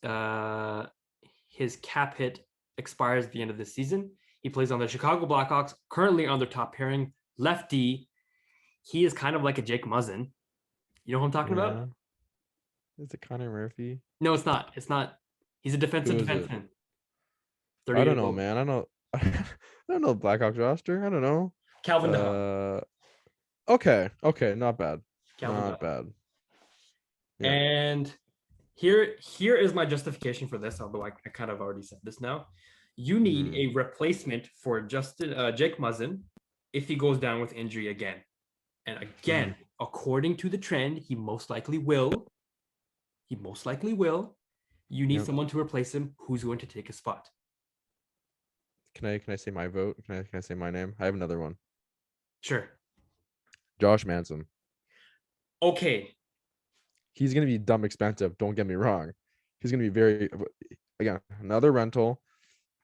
cap hit expires at the end of the season. He plays on the Chicago Blackhawks, currently on their top pairing, lefty. He is kind of like a Jake Muzzin. You know who I'm talking about? Is it Connor Murphy? No, it's not. It's not. He's a defensive defenseman. 30 I don't years know, old. man. I don't know Blackhawks roster. I don't know. Calvin DeHaan. Okay, not bad. Not bad. Yeah. And here is my justification for this, although I kind of already said this now. You need a replacement for Jake Muzzin if he goes down with injury again. And again, according to the trend, he most likely will. He most likely will. You need someone to replace him who's going to take a spot. Can I say my vote? Can I say my name? I have another one. Sure. Josh Manson. Okay. He's gonna be dumb expensive. Don't get me wrong. He's gonna be very again another rental.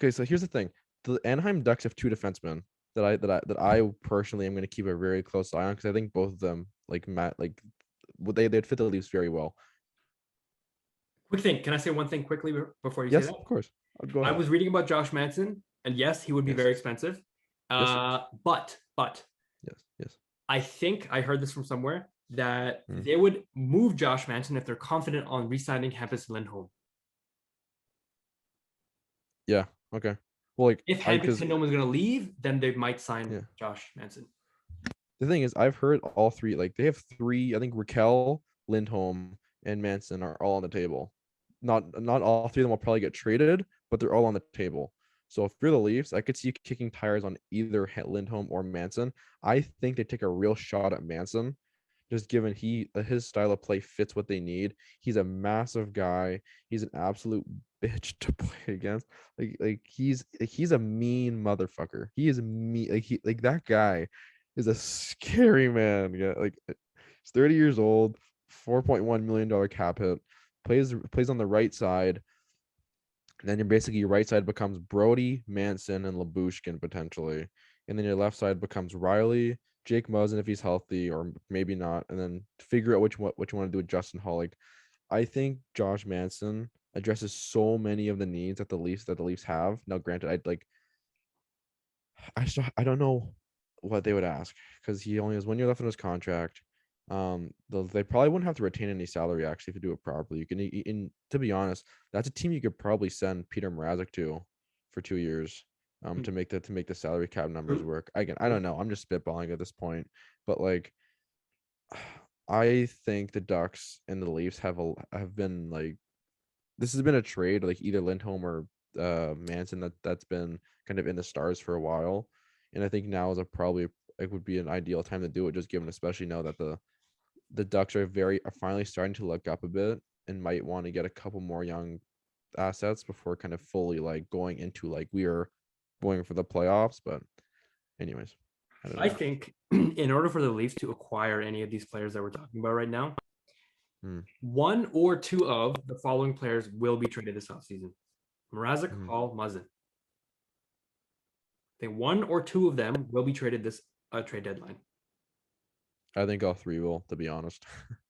Okay, so here's the thing: the Anaheim Ducks have two defensemen that I personally am gonna keep a very close eye on because I think both of them they'd fit the Leafs very well. Quick thing. Can I say one thing quickly before you say Yes, that? of course. Go I ahead. was reading about Josh Manson, and yes, he would be very expensive. Yes. But yes. I think I heard this from somewhere that they would move Josh Manson if they're confident on re-signing Hampus Lindholm. Yeah. Okay. Well, like if Hampus Lindholm is going to leave, then they might sign Josh Manson. The thing is, I've heard all three. Like they have three. I think Raquel, Lindholm, and Manson are all on the table. Not all three of them will probably get traded, but they're all on the table. So if you're the Leafs, I could see you kicking tires on either Lindholm or Manson. I think they take a real shot at Manson, just given his style of play fits what they need. He's a massive guy. He's an absolute bitch to play against. He's a mean motherfucker. He is mean. Like that guy is a scary man. Yeah, like he's 30 years old, $4.1 million cap hit, plays on the right side. And then your right side becomes Brody, Manson, and Labushkin potentially. And then your left side becomes Riley, Jake Muzzin if he's healthy, or maybe not. And then figure out what you want to do with Justin Hall. Like, I think Josh Manson addresses so many of the needs that the Leafs have. Now, granted, I don't know what they would ask because he only has 1 year left on his contract. They probably wouldn't have to retain any salary actually if you do it properly. You can, to be honest, that's a team you could probably send Peter Mrazek to for 2 years, to make the salary cap numbers work. Again, I don't know. I'm just spitballing at this point, but like, I think the Ducks and the Leafs have been like, this has been a trade like either Lindholm or Manson that's been kind of in the stars for a while, and I think now is probably it would be an ideal time to do it, just given especially now that the Ducks are finally starting to look up a bit and might want to get a couple more young assets before kind of fully like going into like we are going for the playoffs. But anyways, I think in order for the Leafs to acquire any of these players that we're talking about right now, one or two of the following players will be traded this offseason: Mrazek, Hall, Muzzin. I think one or two of them will be traded this trade deadline. I think all three will, to be honest.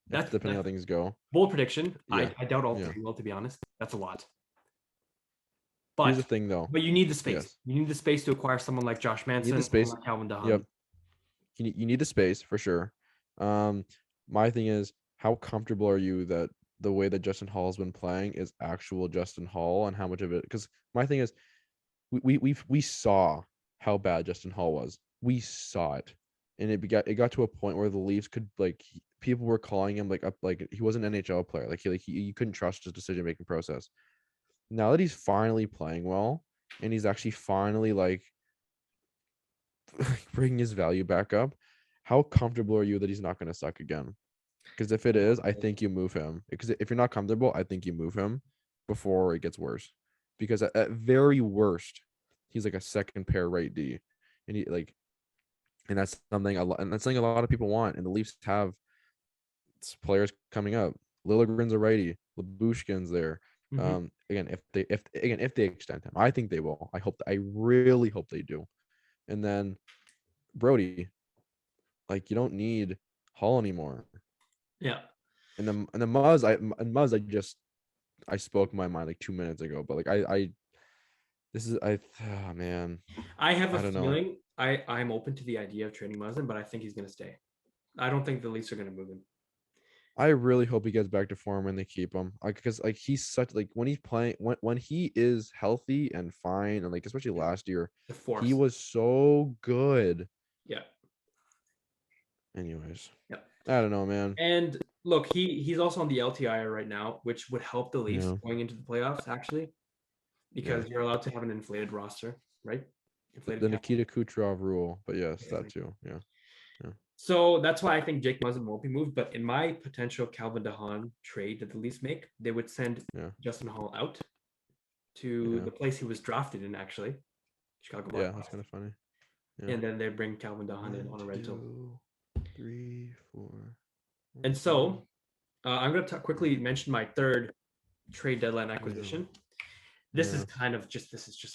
That's depending how things go. Bold prediction. Yeah. I doubt all three will, to be honest. That's a lot. But here's the thing, though. But you need the space. Yes. You need the space to acquire someone like Josh Manson, you need the space. Like Calvin deHaan. Yep. You need the space for sure. My thing is, how comfortable are you that the way that Justin Hall has been playing is actual Justin Hall, and how much of it? Because my thing is, we saw how bad Justin Hall was. We saw it, and it got to a point where the Leafs could people were calling him like he was an NHL player. Like you couldn't trust his decision making process. Now that he's finally playing well, and he's actually finally like bringing his value back up, how comfortable are you that he's not going to suck again? Because if it is, I think you move him. Because if you're not comfortable, I think you move him before it gets worse. Because at very worst, he's like a second pair right D, and that's something a lot of people want. And the Leafs have players coming up. Liljegren's a righty. Labushkin's there. Again, if they extend him, I think they will. I really hope they do. And then Brody, like you don't need Hall anymore. Yeah. And then Muzz, I spoke my mind like 2 minutes ago, but like man. I have a feeling I'm open to the idea of trading Muzzin, but I think he's gonna stay. I don't think the Leafs are gonna move him. I really hope he gets back to form and they keep him. Because he's such when he's playing when he is healthy and fine, and especially last year, he was so good. Yeah. Anyways. Yeah. I don't know, man. And look, he's also on the LTIR right now, which would help the Leafs going into the playoffs, actually. because you're allowed to have an inflated roster, right? Inflated The cap. Nikita Kucherov rule, but yes, that too. Yeah. So that's why I think Jake Muzzin won't be moved. But in my potential Calvin DeHaan trade that the Leafs make, they would send Justin Hall out to the place he was drafted in, actually, Chicago Blackhawks. Yeah, that's kind of funny. Yeah. And then they bring Calvin DeHaan in on a rental. 2, 3, 4. And so I'm going to quickly mention my third trade deadline acquisition. This is kind of just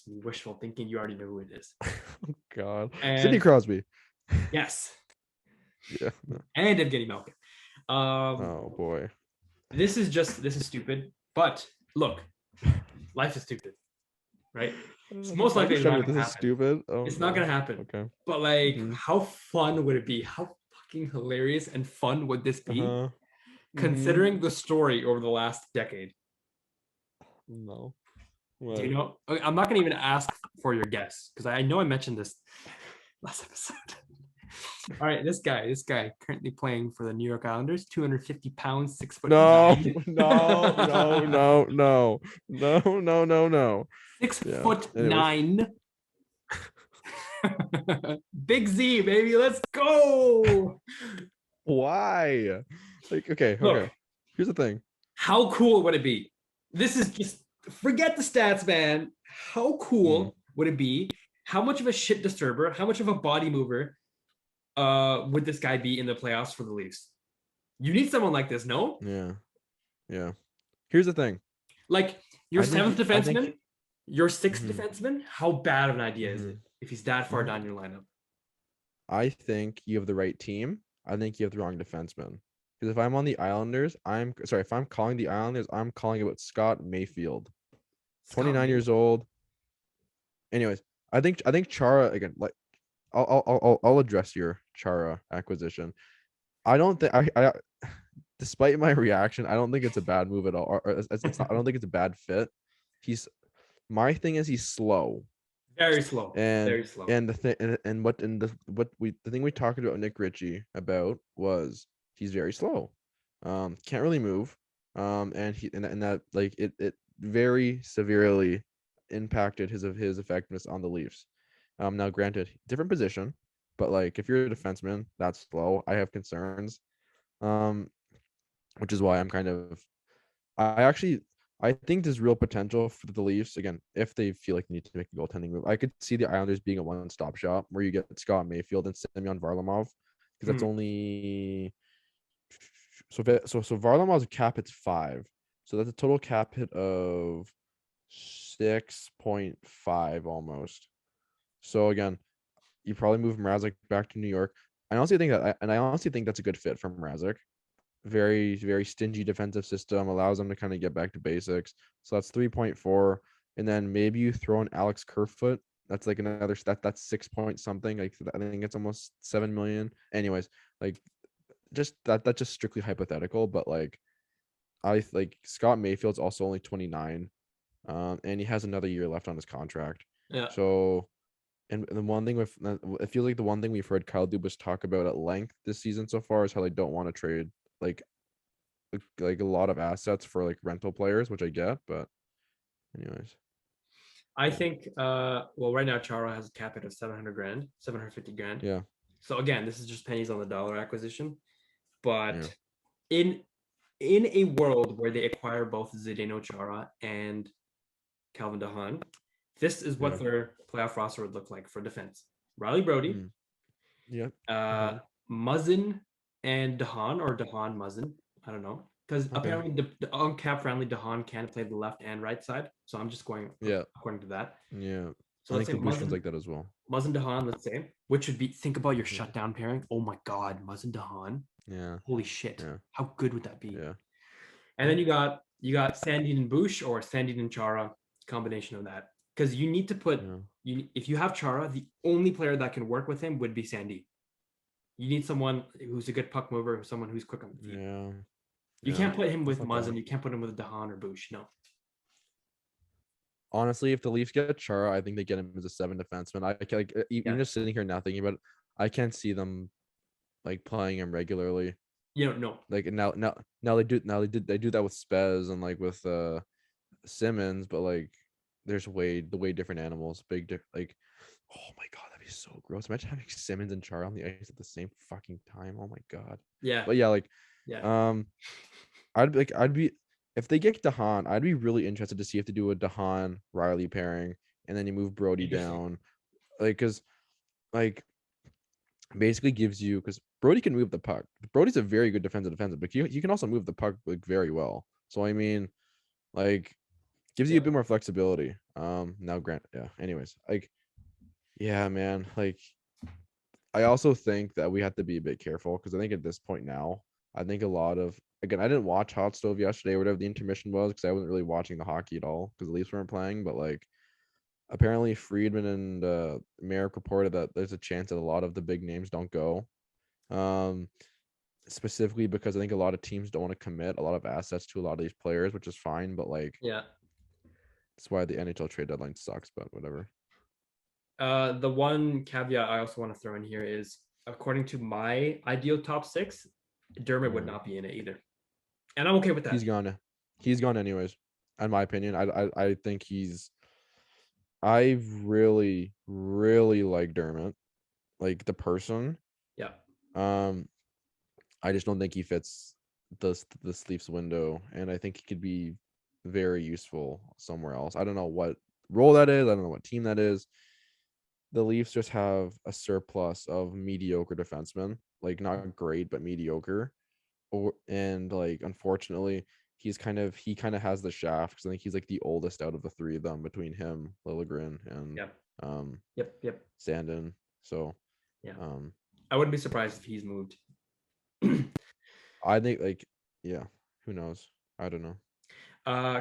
me wishful thinking. You already know who it is. Oh God, and, Sidney Crosby. Yes. Yeah. And Evgeny Malkin. Oh boy. This is stupid. But look, life is stupid, right? So most likely it's not going to happen. Stupid. Oh, it's not going to happen. Okay. But like, how fun would it be? How fucking hilarious and fun would this be? Considering the story over the last decade. No. What? Do you know? I'm not going to even ask for your guess because I know I mentioned this last episode. All right, this guy currently playing for the New York Islanders, 250 pounds, 6 foot. No. 6 foot 9. Big Z, baby, let's go. Why? Like, okay. Look, here's the thing. How cool would it be? This is just forget the stats, man. How cool would it be? How much of a shit disturber? How much of a body mover would this guy be in the playoffs for the Leafs? You need someone like this, no? Yeah. Here's the thing. Like your seventh defenseman, your sixth defenseman. How bad of an idea is it if he's that far down your lineup? I think you have the right team. I think you have the wrong defenseman. Because if I'm on the Islanders, if I'm calling the Islanders, I'm calling about Scott Mayfield. 29 years old. Anyways, I think Chara again. Like, I'll address your Chara acquisition. I don't think I despite my reaction, I don't think it's a bad move at all. Or it's not, I don't think it's a bad fit. My thing is he's slow. Very slow. Very slow. And the thing the thing we talked about Nick Ritchie about was he's very slow. Can't really move. And that like it very severely impacted his effectiveness on the Leafs. Now granted, different position, but like if you're a defenseman, that's slow. I have concerns. Which is why I'm kind of I think there's real potential for the Leafs again if they feel like they need to make a goaltending move. I could see the Islanders being a one-stop shop where you get Scott Mayfield and Semyon Varlamov because that's only so Varlamov's cap hits 5, so that's a total cap hit of 6.5 almost. So again, you probably move Mrazek back to New York. I honestly think that's a good fit for Mrazek. Very, very stingy defensive system, allows them to kind of get back to basics. So that's 3.4. And then maybe you throw in Alex Kerfoot. That's like another that's 6 point something. Like I think it's almost 7 million. Anyways, like just that's just strictly hypothetical, but like I like Scott Mayfield's also only 29. And he has another year left on his contract. Yeah. So and the one thing it feels like the one thing we've heard Kyle Dubas talk about at length this season so far is how they don't want to trade like a lot of assets for like rental players, which I get, but anyways. I think right now Chara has a cap hit of 750 grand. Yeah. So again, this is just pennies on the dollar acquisition. But in a world where they acquire both Zdeno Chara and Calvin DeHaan, this is what their playoff roster would look like for defense. Riley Brody. Muzzin and DeHaan, or DeHaan Muzzin. I don't know. Because apparently the on-cap friendly DeHaan can play the left and right side. So I'm just going according to that. Yeah. So I think the Muzzin like that as well. Muzzin DeHaan, let's say. Which would be, think about your shutdown pairing. Oh my God, Muzzin DeHaan. Yeah. Holy shit. Yeah. How good would that be? Yeah. And then you got Sandin and Bush or Sandin and Chara, combination of that. Because you need to put if you have Chara, the only player that can work with him would be Sandy. You need someone who's a good puck mover, someone who's quick on the feet. Yeah. You can't put him with Muzzin. You can't put him with DeHaan or Bush. No. Honestly, if the Leafs get Chara, I think they get him as a 7 defenseman. I like even just sitting here now thinking about it, I can't see them like playing him regularly. No. Like now they do that with Spez and like with Simmons, but like there's way different animals, like, oh my god, that'd be so gross. Imagine having Simmons and Chara on the ice at the same fucking time. Oh my god. Yeah. But yeah, like, Yeah. um, I'd be if they get deHaan, I'd be really interested to see if they do a deHaan Riley pairing, and then you move Brody Interesting. down, like, cause like basically gives you because Brody can move the puck. Brody's a very good defensive, but he can also move the puck like very well. So I mean, like, gives you a Yeah. bit more flexibility. Now Grant, yeah. Anyways, like, yeah, man. Like, I also think that we have to be a bit careful because I think at this point now, I think a lot of again, I didn't watch Hot Stove yesterday or whatever the intermission was because I wasn't really watching the hockey at all because the Leafs weren't playing. But like, apparently Friedman and Merrick reported that there's a chance that a lot of the big names don't go. Um, Specifically because I think a lot of teams don't want to commit a lot of assets to a lot of these players, which is fine. But like, Yeah. that's why the NHL trade deadline sucks. But whatever. The one caveat I also want to throw in here is, according to my ideal top six, Dermott would not be in it either, and I'm okay with He's that. gone. He's gone anyways. In my opinion, I think I really like Dermott, like the person. Yeah. Um, I just don't think he fits the Leafs window, and I think he could be very useful somewhere else. I don't know what role that is. I don't know what team that is. The Leafs just have a surplus of mediocre defensemen, like not great but mediocre. And like unfortunately, he kind of has the shaft because I think he's like the oldest out of the three of them between him, Liljegren, and Yeah. um Yep. Sandin. So Yeah. um I wouldn't be surprised if he's moved. I think like yeah, who knows? I don't know.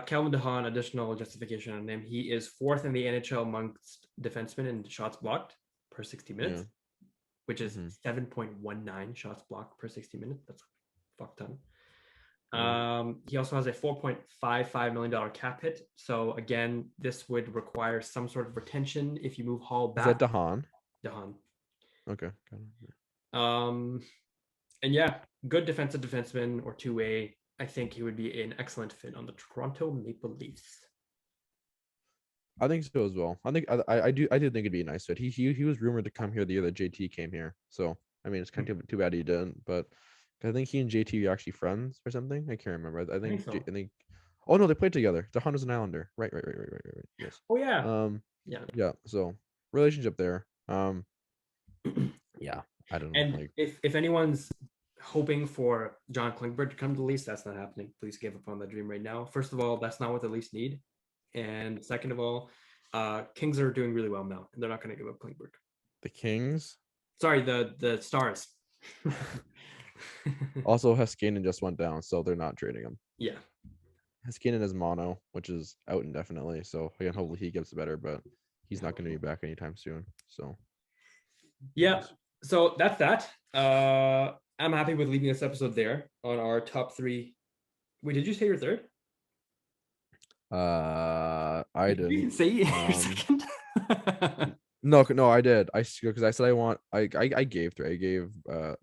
Calvin deHaan, additional justification on him. He is fourth in the NHL amongst defensemen in shots blocked per 60 Yeah. minutes, which is Mm-hmm. 7.19 shots blocked per 60 minutes. That's a fuck ton. Yeah. He also has a $4.55 million cap hit. So again, this would require some sort of retention if you move Hall Is that back. deHaan? deHaan. Okay. Um, and yeah, good defensive defenseman or two-way. I think he would be an excellent fit on the Toronto Maple Leafs. I think so as well. I think I do think it'd be a nice fit. He was rumored to come here the year that JT came here. So I mean, it's kind of too bad he didn't. But I think he and JT are actually friends or something. I can't remember. I think so. I think. Oh no, they played together. DeHaan was an Islander. Right. Yes. Oh yeah. Um. Yeah. Yeah. So relationship there. Yeah. I don't know. And Like, if anyone's hoping for John Klingberg to come to the Leafs, that's not happening. Please give up on that dream right now. First of all, that's not what the Leafs need. And second of all, Kings are doing really well now, and they're not going to give up Klingberg. the Kings. Sorry, the Stars. Also, Haskinen just went down, so they're not trading him. Yeah. Haskinen is mono, which is out indefinitely. So again, hopefully he gets better, but he's not going to be back anytime soon. So yeah. So that's that. I'm happy with leaving this episode there on our top three. Wait, did you say your third? I Did you didn't say your second? no, I did. Because I said I gave three. I gave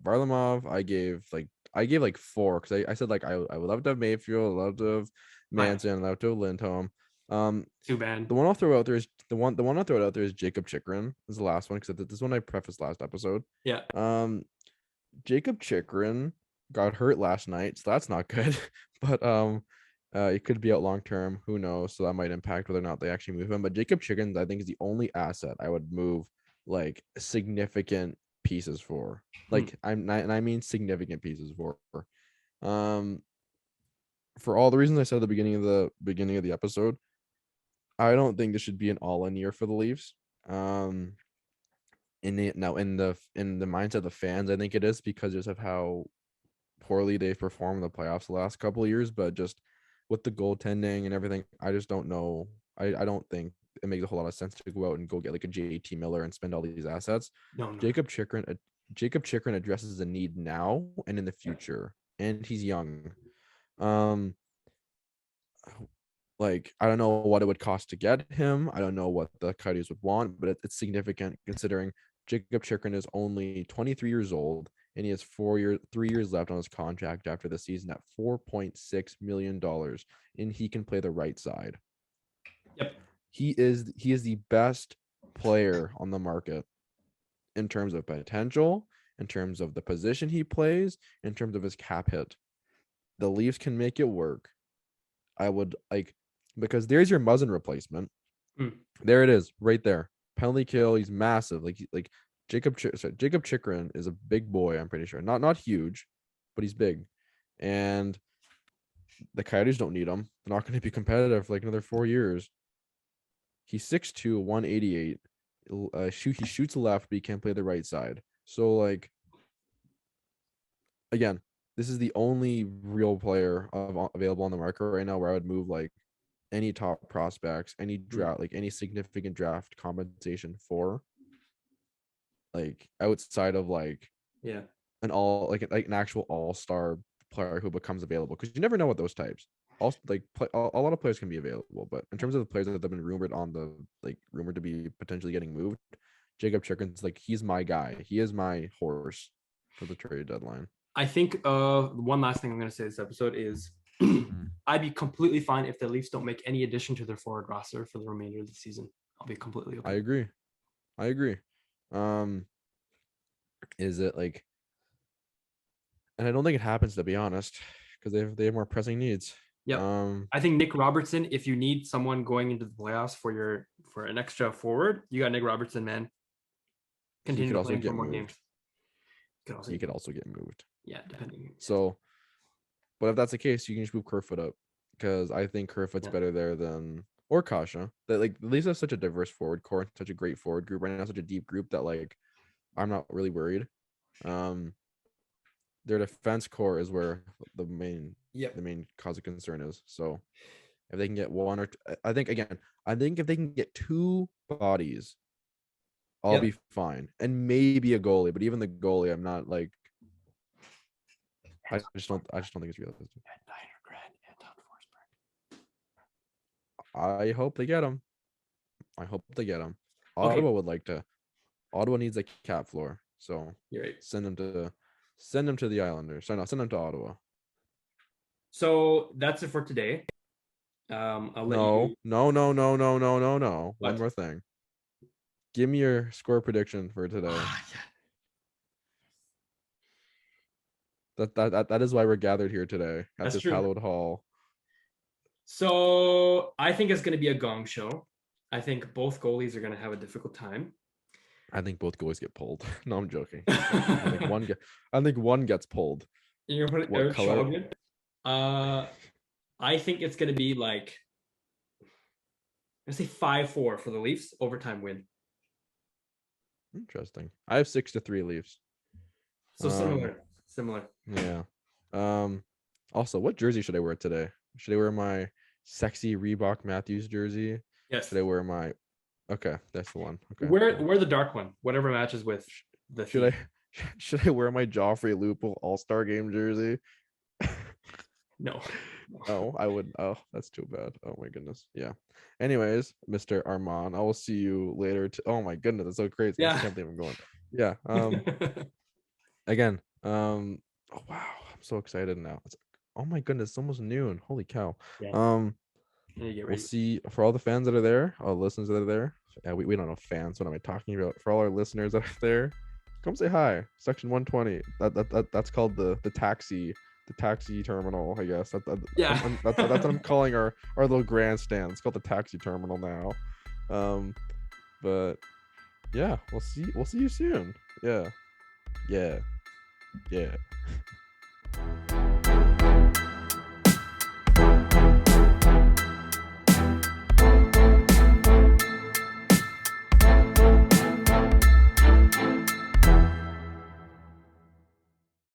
Varlamov. I gave like four because I said like I would love to have Mayfield, love to have Manson, love to have Lindholm. Subban. The one I'll throw out there is the one I'll throw out there is Jakob Chychrun. This is the last one because this one I prefaced last episode. Yeah. Jakob Chychrun got hurt last night, so that's not good. But it could be out long term. Who knows? So that might impact whether or not they actually move him. But Jakob Chychrun, I think, is the only asset I would move like significant pieces for. Like I mean significant pieces for. Um, for all the reasons I said at the beginning of the episode, I don't think this should be an all-in year for the Leafs. In the mindset of the fans, I think it is because just of how poorly they've performed in the playoffs the last couple of years, but just with the goaltending and everything, I just don't know. I don't think it makes a whole lot of sense to go out and go get like a JT Miller and spend all these assets. No. Jakob Chychrun addresses a need now and in the future, and he's young. Like I don't know what it would cost to get him. I don't know what the Coyotes would want, but it's significant considering Jakob Chychrun is only 23 years old and he has 3 years left on his contract after the season at $4.6 million, and he can play the right side. Yep. he is the best player on the market in terms of potential, in terms of the position he plays, in terms of his cap hit. The Leafs can make it work. I would like, because there's your Muzzin replacement. There it is, right there. Penalty kill. He's massive. Like Jakob Chychrun is a big boy. I'm pretty sure. Not huge, but he's big. And the Coyotes don't need him. They're not going to be competitive for like another 4 years. He's 6'2", 188. He shoots left, but he can't play the right side. So like, again, this is the only real player available on the market right now where I would move like any top prospects, any draft, like any significant draft compensation for, like outside of like an actual all-star player who becomes available, because you never know what those types. Also, like a lot of players can be available, but in terms of the players that have been rumored to be potentially getting moved, Jakob Chychrun's like, he's my guy. He is my horse for the trade deadline. I think one last thing I'm going to say this episode is I'd be completely fine if the Leafs don't make any addition to their forward roster for the remainder of the season. I'll be completely okay. I agree. Is it like, and I don't think it happens, to be honest, because they have more pressing needs. Yeah. I think Nick Robertson, if you need someone going into the playoffs for an extra forward, you got Nick Robertson, man. Continue to play for more games. He could also get moved. Yeah, depending. So, but if that's the case, you can just move Kerfoot up, because I think Kerfoot's better there than, or Kasha. That like, the Leafs have such a diverse forward core, such a great forward group right now, such a deep group that like I'm not really worried. Their defense core is where the main cause of concern is. So if they can get one or two, I think if they can get 2 bodies, I'll be fine. And maybe a goalie, but even the goalie, I'm not like, I just don't think it's realistic. I hope they get him. Ottawa needs a cap floor, so send them to the Islanders. Sorry, no, send them to Ottawa. So that's it for today. I'll let you. No. One more thing. Give me your score prediction for today. That is why we're gathered here today at this hallowed hall. So I think it's going to be a gong show. I think both goalies are going to have a difficult time. I think both goalies get pulled. No, I'm joking. I think one gets pulled. You're going to put Eric Shogren? I think it's going to be like, let's say 5-4 for the Leafs, overtime win. Interesting. I have 6-3 Leafs. So similar. Yeah. Also, what jersey should I wear today? Should I wear my sexy Reebok Matthews jersey? Yes. Should I wear my? Okay, that's the one. Okay. Wear the dark one, whatever matches with the. Should I wear my Joffrey Lupul All-Star Game jersey? No. Oh, I would. Oh, that's too bad. Oh my goodness. Yeah. Anyways, Mr. Armand, I will see you later. Oh my goodness, that's so crazy. Yeah. I can't believe I'm going. Yeah. Again. Oh wow, I'm so excited now. Oh my goodness, it's almost noon. Holy cow. Yeah. We'll see for all the fans that are there, all the listeners that are there. We don't know fans. What am I talking about? For all our listeners that are there, come say hi. Section 120. That's called the taxi. The taxi terminal, I guess. That's what I'm calling our little grandstand. It's called the taxi terminal now. But yeah, we'll see you soon. Yeah.